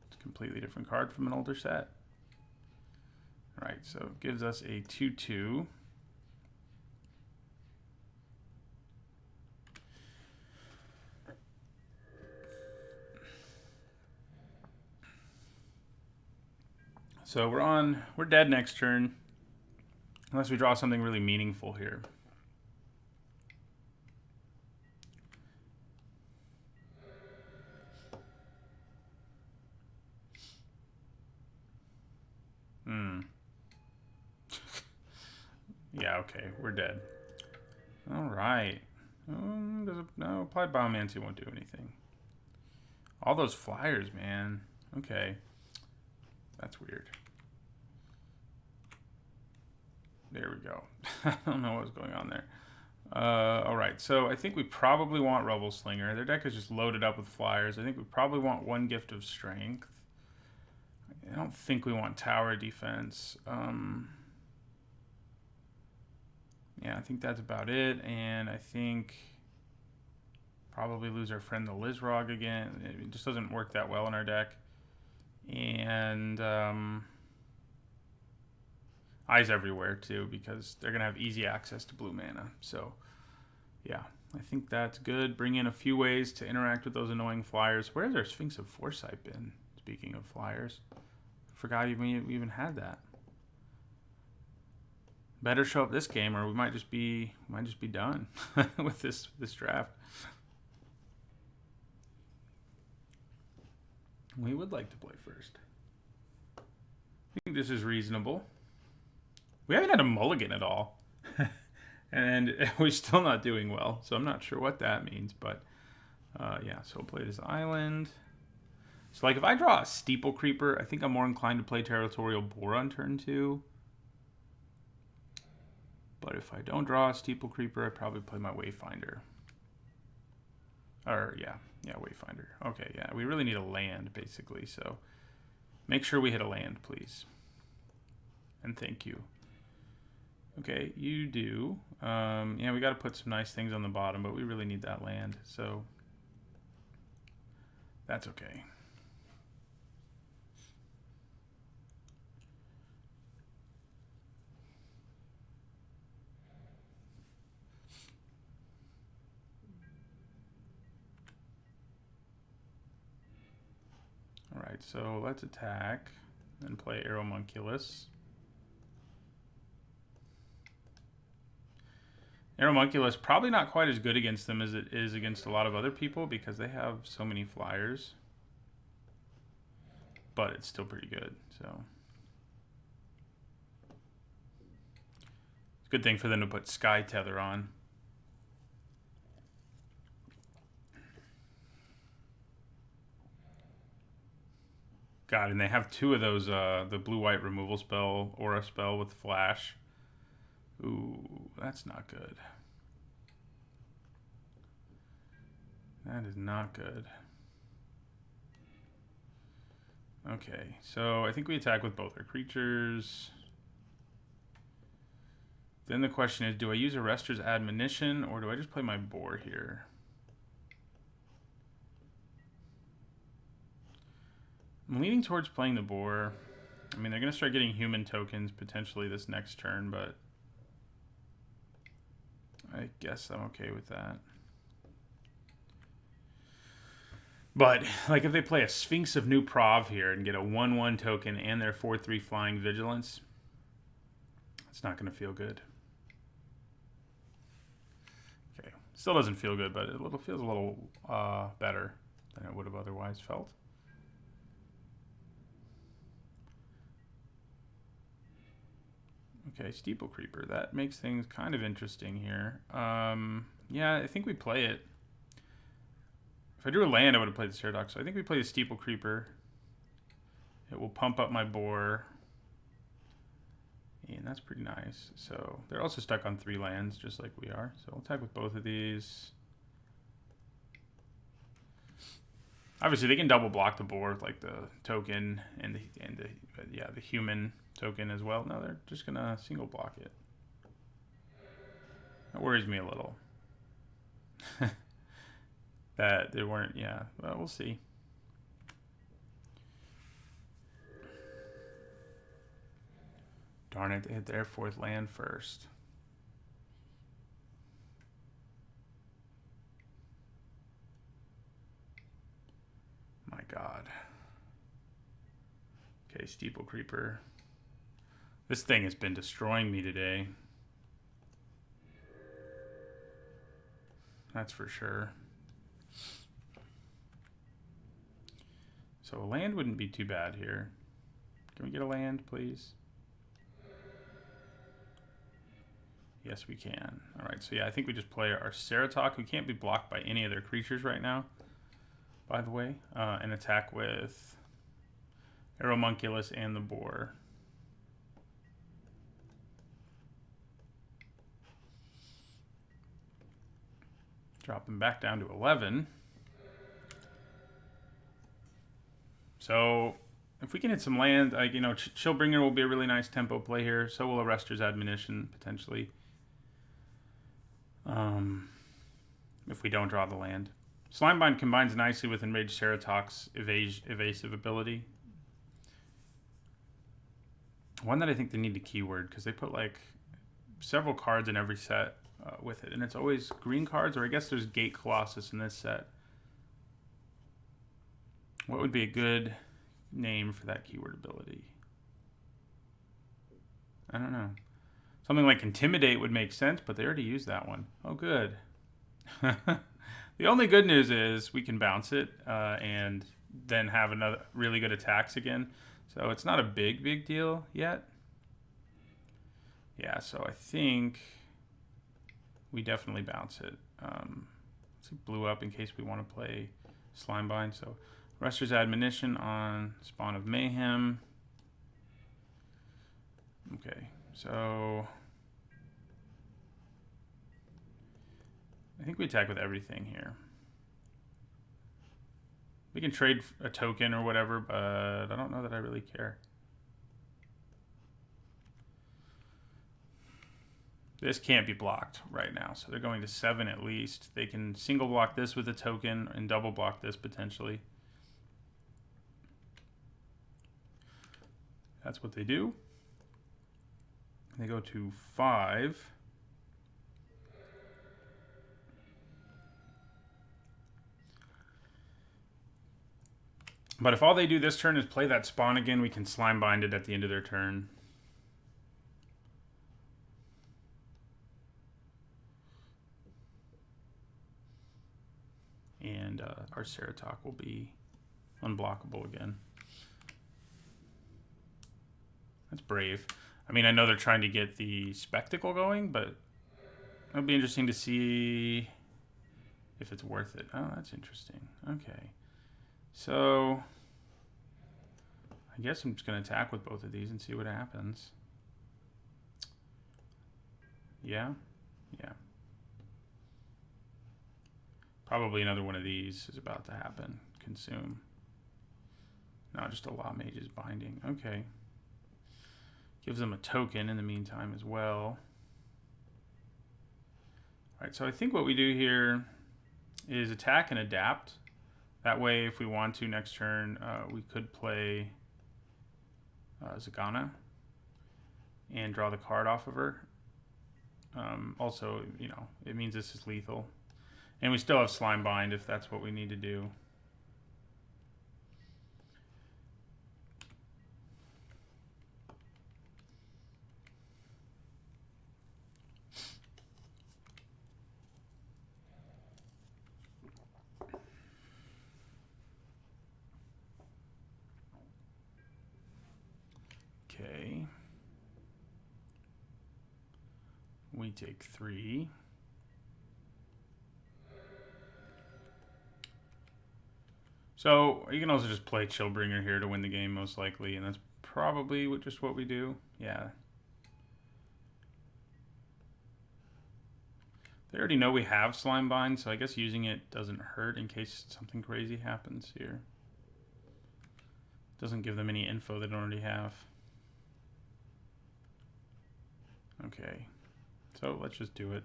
It's a completely different card from an older set. Alright, so it gives us a 2/2. So we're dead next turn. Unless we draw something really meaningful here. Yeah, okay, we're dead. Alright. No, Applied Biomancy won't do anything. All those flyers, man. Okay. That's weird. There we go. I don't know what was going on there. Alright, so I think we probably want Rubble Slinger. Their deck is just loaded up with flyers. I think we probably want one Gift of Strength. I don't think we want Tower Defense. Yeah, I think that's about it. And I think probably lose our friend the Lizrog again. It just doesn't work that well in our deck. And Eyes Everywhere too, because they're gonna have easy access to blue mana. So yeah, I think that's good. Bring in a few ways to interact with those annoying flyers. Where's our Sphinx of Foresight been? Speaking of flyers, forgot we even had that. Better show up this game, or we might just be done with this draft. We would like to play first. I think this is reasonable. We haven't had a mulligan at all. And we're still not doing well, so I'm not sure what that means. But yeah, so we'll play this island. So like if I draw a Steeple Creeper, I think I'm more inclined to play Territorial Boar on turn 2. But if I don't draw a Steeple Creeper, I'd probably play my Wayfinder. Or yeah, Wayfinder. Okay, yeah, we really need a land, basically, so make sure we hit a land, please. And thank you. Okay, you do. Yeah, we got to put some nice things on the bottom, but we really need that land, so that's okay. Alright, so let's attack and play Aeromunculus. Aeromunculus probably not quite as good against them as it is against a lot of other people because they have so many flyers. But it's still pretty good, so. It's a good thing for them to put Sky Tether on. God, and they have two of those, the blue-white removal spell, aura spell with flash. Ooh, that's not good. That is not good. Okay, so I think we attack with both our creatures. Then the question is, do I use Arrester's Admonition, or do I just play my boar here? I'm leaning towards playing the boar. I mean, they're going to start getting human tokens potentially this next turn, but I guess I'm okay with that. But, like, if they play a Sphinx of New Prov here and get a 1/1 token and their 4/3 flying vigilance, it's not going to feel good. Okay. Still doesn't feel good, but it feels a little better than it would have otherwise felt. Okay, Steeple Creeper. That makes things kind of interesting here. Yeah, I think we play it. If I drew a land, I would have played the Ceradox. So I think we play the Steeple Creeper. It will pump up my boar. And that's pretty nice. So they're also stuck on 3 lands, just like we are. So we'll attack with both of these. Obviously, they can double block the board, like the token and the human token as well. No, they're just gonna single block it. That worries me a little. That they weren't, yeah. Well, we'll see. Darn it, they hit their 4th land first. My God. Okay, Steeple Creeper. This thing has been destroying me today. That's for sure. So a land wouldn't be too bad here. Can we get a land, please? Yes, we can. All right, so yeah, I think we just play our Ceratok, who can't be blocked by any of their creatures right now, by the way, and attack with Aeromunculus and the boar. Drop them back down to 11. So if we can hit some land, like, you know, Chillbringer will be a really nice tempo play here. So will Arrester's Admonition, potentially. If we don't draw the land. Slimebind combines nicely with Enraged Ceratok's evasive ability. One that I think they need to keyword, because they put like several cards in every set with it. And it's always green cards, or I guess there's Gate Colossus in this set. What would be a good name for that keyword ability? I don't know. Something like Intimidate would make sense, but they already used that one. Oh, good. The only good news is we can bounce it and then have another really good attacks again. So it's not a big deal yet. Yeah, so I think we definitely bounce it. Let's see, Blue up in case we want to play Slimebind. So Arrester's Admonition on Spawn of Mayhem. Okay, so I think we attack with everything here. We can trade a token or whatever, but I don't know that I really care. This can't be blocked right now, so they're going to 7 at least. They can single block this with a token and double block this potentially. That's what they do. They go to 5. But if all they do this turn is play that spawn again, we can slime bind it at the end of their turn. And our Ceratok will be unblockable again. That's brave. I mean, I know they're trying to get the spectacle going, but it'll be interesting to see if it's worth it. Oh, that's interesting. Okay. So I guess I'm just going to attack with both of these and see what happens. Yeah? Yeah. Probably another one of these is about to happen. Consume. No, just a Law Mage's binding. Okay. Gives them a token in the meantime as well. Alright, so I think what we do here is attack and adapt. That way, if we want to next turn, we could play Zagana and draw the card off of her. Also, you know, it means this is lethal. And we still have Slime Bind if that's what we need to do. Okay. We take 3. So you can also just play Chillbringer here to win the game most likely, and that's probably just what we do. Yeah. They already know we have Slime Bind, so I guess using it doesn't hurt in case something crazy happens here. Doesn't give them any info they don't already have. Okay. So let's just do it.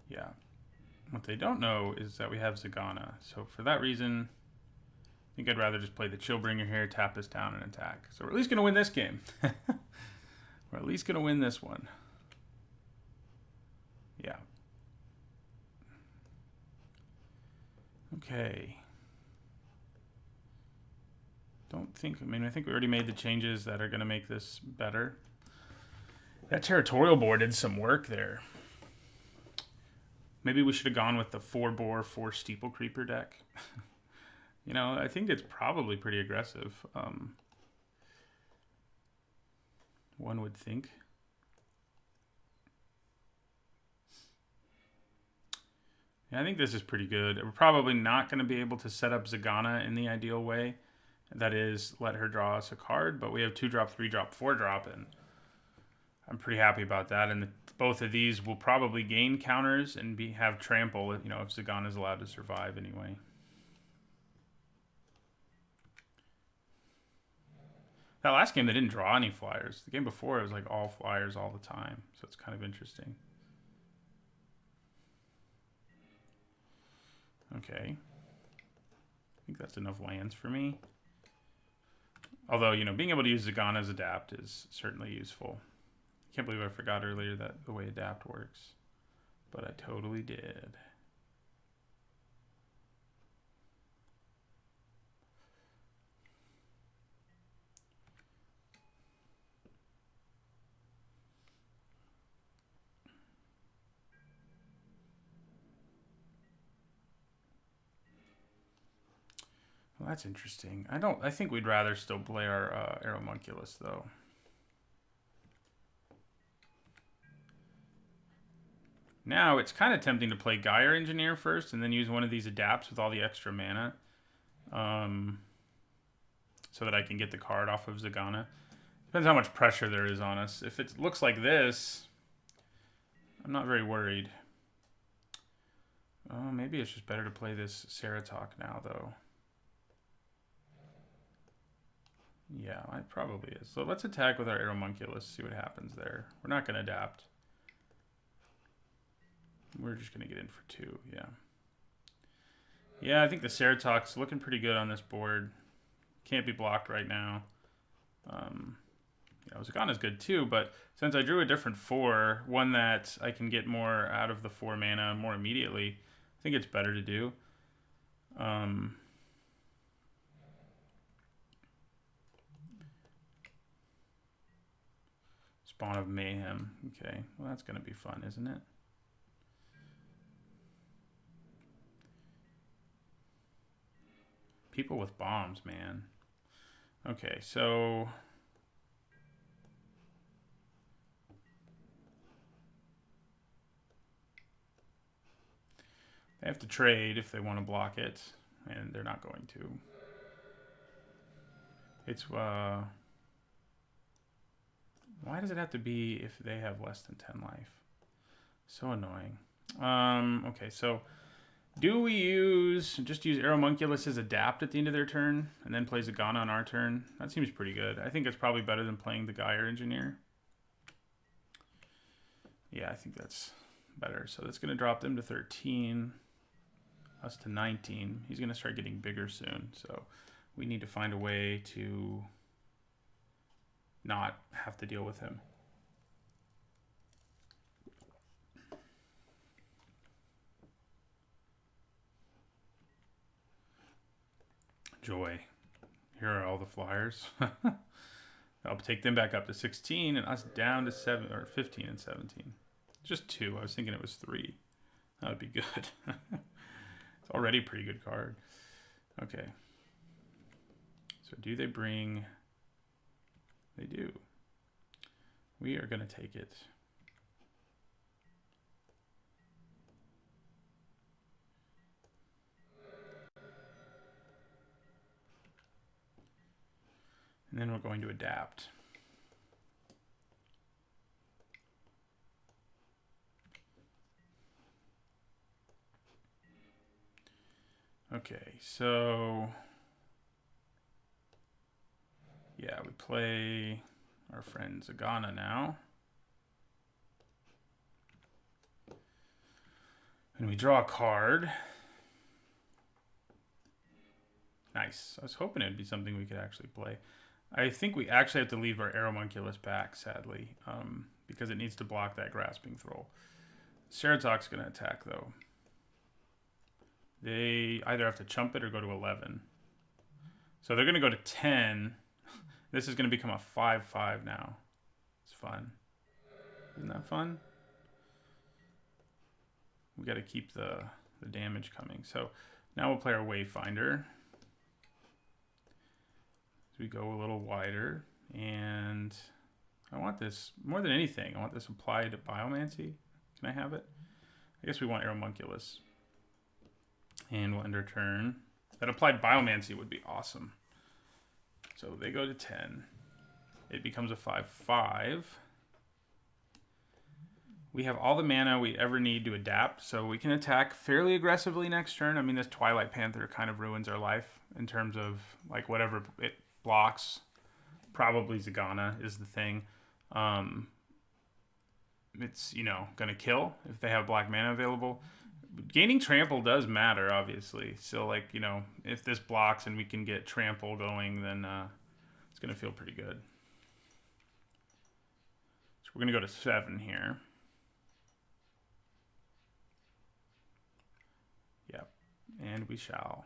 Yeah. What they don't know is that we have Zagana. So for that reason, I think I'd rather just play the Chillbringer here, tap this down, and attack. So we're at least going to win this game. We're at least going to win this one. Yeah. Okay. I think we already made the changes that are going to make this better. That Territorial board did some work there. Maybe we should have gone with the 4-Boar, 4 Steeple Creeper deck. You know, I think it's probably pretty aggressive. One would think. Yeah, I think this is pretty good. We're probably not going to be able to set up Zagana in the ideal way. That is, let her draw us a card, but we have 2-drop, 3-drop, 4-drop, and I'm pretty happy about that. And both of these will probably gain counters and have trample, you know, if Zagana is allowed to survive anyway. That last game, they didn't draw any flyers. The game before, it was like all flyers all the time, so it's kind of interesting. Okay. I think that's enough lands for me. Although, you know, being able to use Zagana's Adapt is certainly useful. I can't believe I forgot earlier that the way Adapt works. But I totally did. Well, that's interesting. I think we'd rather still play our Aeromunculus, though. Now, it's kind of tempting to play Gyre Engineer first and then use one of these adapts with all the extra mana. So that I can get the card off of Zagana. Depends how much pressure there is on us. If it looks like this, I'm not very worried. Maybe it's just better to play this Ceratok now, though. Yeah, it probably is. So let's attack with our Aeromunculus, see what happens there. We're not going to adapt. We're just going to get in for 2, yeah. Yeah, I think the Ceratok's looking pretty good on this board. Can't be blocked right now. You know, Zagana's good too, but since I drew a different 4, one that I can get more out of the 4 mana more immediately, I think it's better to do. Spawn of Mayhem. Okay, well that's going to be fun, isn't it? People with bombs, man. Okay, so... they have to trade if they want to block it, and they're not going to. It's, why does it have to be if they have less than 10 life? So annoying. Okay, so do we just use Aeromunculus' Adapt at the end of their turn, and then play Zagana on our turn? That seems pretty good. I think it's probably better than playing the Gyre Engineer. Yeah, I think that's better. So that's going to drop them to 13. Us to 19. He's going to start getting bigger soon, so we need to find a way to not have to deal with him. Joy. Here are all the flyers. I'll take them back up to 16 and us down to 7 or 15 and 17. Just 2. I was thinking it was 3. That would be good. It's already a pretty good card. Okay. So do they bring... they do. We are going to take it. And then we're going to adapt. Okay, so yeah, we play our friend Zagana now. And we draw a card. Nice. I was hoping it would be something we could actually play. I think we actually have to leave our Aeromunculus back, sadly, because it needs to block that Grasping Thrall. Ceratok's going to attack, though. They either have to chump it or go to 11. So they're going to go to 10. This is going to become a 5/5 now. It's fun. Isn't that fun? We got to keep the damage coming. So now we'll play our Wayfinder. We go a little wider, and I want this more than anything. I want this applied to Biomancy. Can I have it? I guess we want Aeromunculus. And we'll end our turn. That applied Biomancy would be awesome. So they go to 10. It becomes a 5/5. We have all the mana we ever need to adapt, so we can attack fairly aggressively next turn. I mean, this Twilight Panther kind of ruins our life in terms of like whatever it blocks. Probably Zagana is the thing. It's, you know, going to kill if they have black mana available. Gaining trample does matter, obviously. So, like, you know, if this blocks and we can get trample going, then it's going to feel pretty good. So we're going to go to 7 here. Yep. And we shall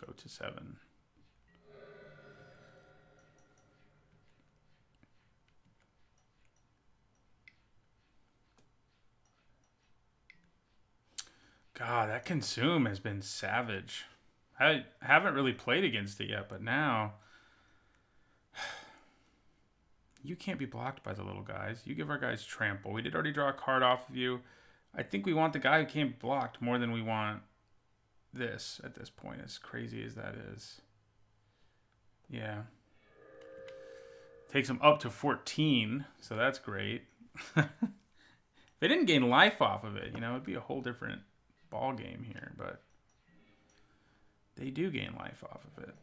go to 7. God, that Consume has been savage. I haven't really played against it yet, but now you can't be blocked by the little guys. You give our guys trample. We did already draw a card off of you. I think we want the guy who can't be blocked more than we want this at this point, as crazy as that is. Yeah. Takes them up to 14, so that's great. They didn't gain life off of it, you know, it'd be a whole different ball game here, but they do gain life off of it.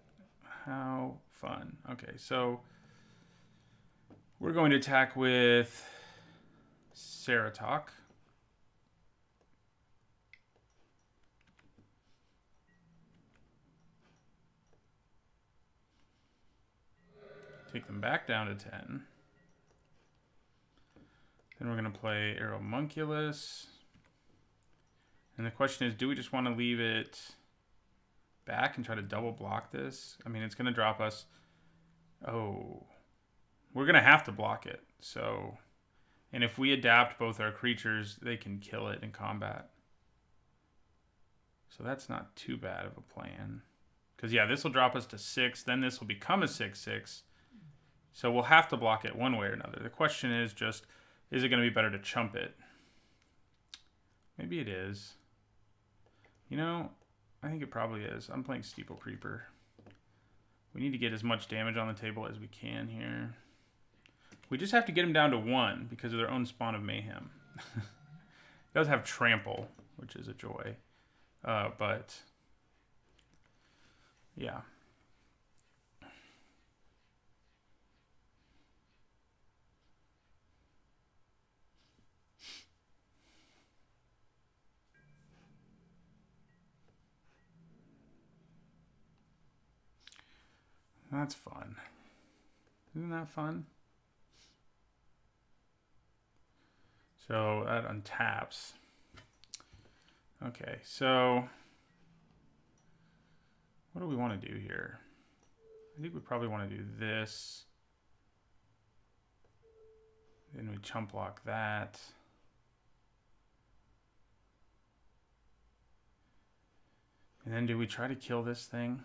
How fun. Okay, so we're going to attack with Ceratok. Take them back down to 10. Then we're going to play Aeromunculus. And the question is, do we just want to leave it back and try to double block this? I mean, it's going to drop us. Oh, we're going to have to block it. So, and if we adapt both our creatures, they can kill it in combat. So that's not too bad of a plan. Because, yeah, this will drop us to 6. Then this will become a 6/6. So we'll have to block it one way or another. The question is just, is it going to be better to chump it? Maybe it is. You know, I think it probably is. I'm playing Steeple Creeper. We need to get as much damage on the table as we can here. We just have to get them down to 1 because of their own Spawn of Mayhem. It does have Trample, which is a joy. But, yeah. That's fun. Isn't that fun? So that untaps. Okay, so what do we want to do here? I think we probably want to do this. Then we chump block that. And then do we try to kill this thing?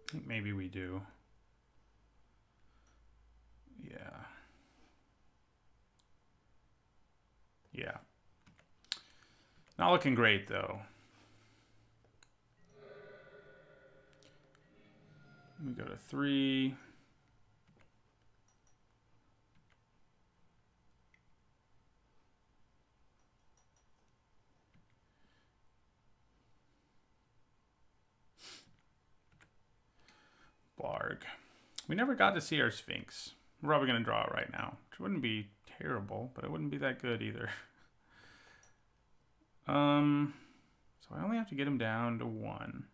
I think maybe we do. Yeah. Yeah. Not looking great, though. We go to 3. Blarg. We never got to see our Sphinx. We're probably going to draw it right now, which wouldn't be terrible, but it wouldn't be that good either. So I only have to get him down to 1.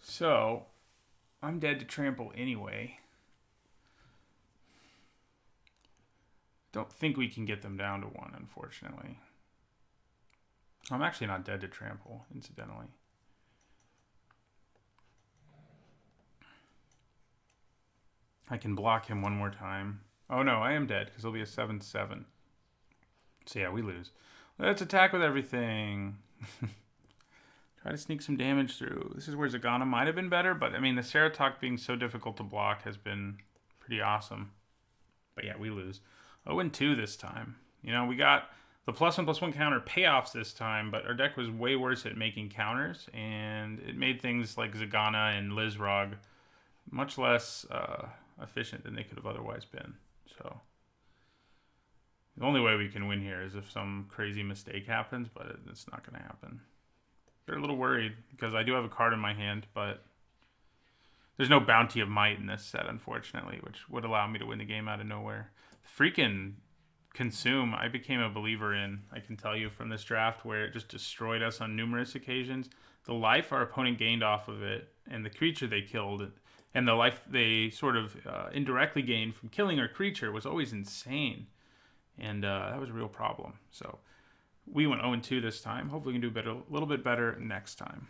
So I'm dead to trample anyway. Don't think we can get them down to 1, unfortunately. I'm actually not dead to trample, incidentally. I can block him one more time. Oh no, I am dead because it'll be a 7/7. So yeah, we lose. Let's attack with everything. Try to sneak some damage through. This is where Zagana might have been better, but I mean, the Ceratok being so difficult to block has been pretty awesome. But yeah, we lose. 0-2 this time. You know, we got the +1/+1 counter payoffs this time, but our deck was way worse at making counters, and it made things like Zagana and Lizrog much less efficient than they could have otherwise been. So the only way we can win here is if some crazy mistake happens, but it's not going to happen. They're a little worried because I do have a card in my hand, but there's no Bounty of Might in this set, unfortunately, which would allow me to win the game out of nowhere. Freaking Consume, I became a believer in, I can tell you, from this draft, where it just destroyed us on numerous occasions. The life our opponent gained off of it, and the creature they killed, and the life they sort of indirectly gained from killing our creature was always insane. And that was a real problem. So we went 0-2 this time. Hopefully we can do a little bit better next time.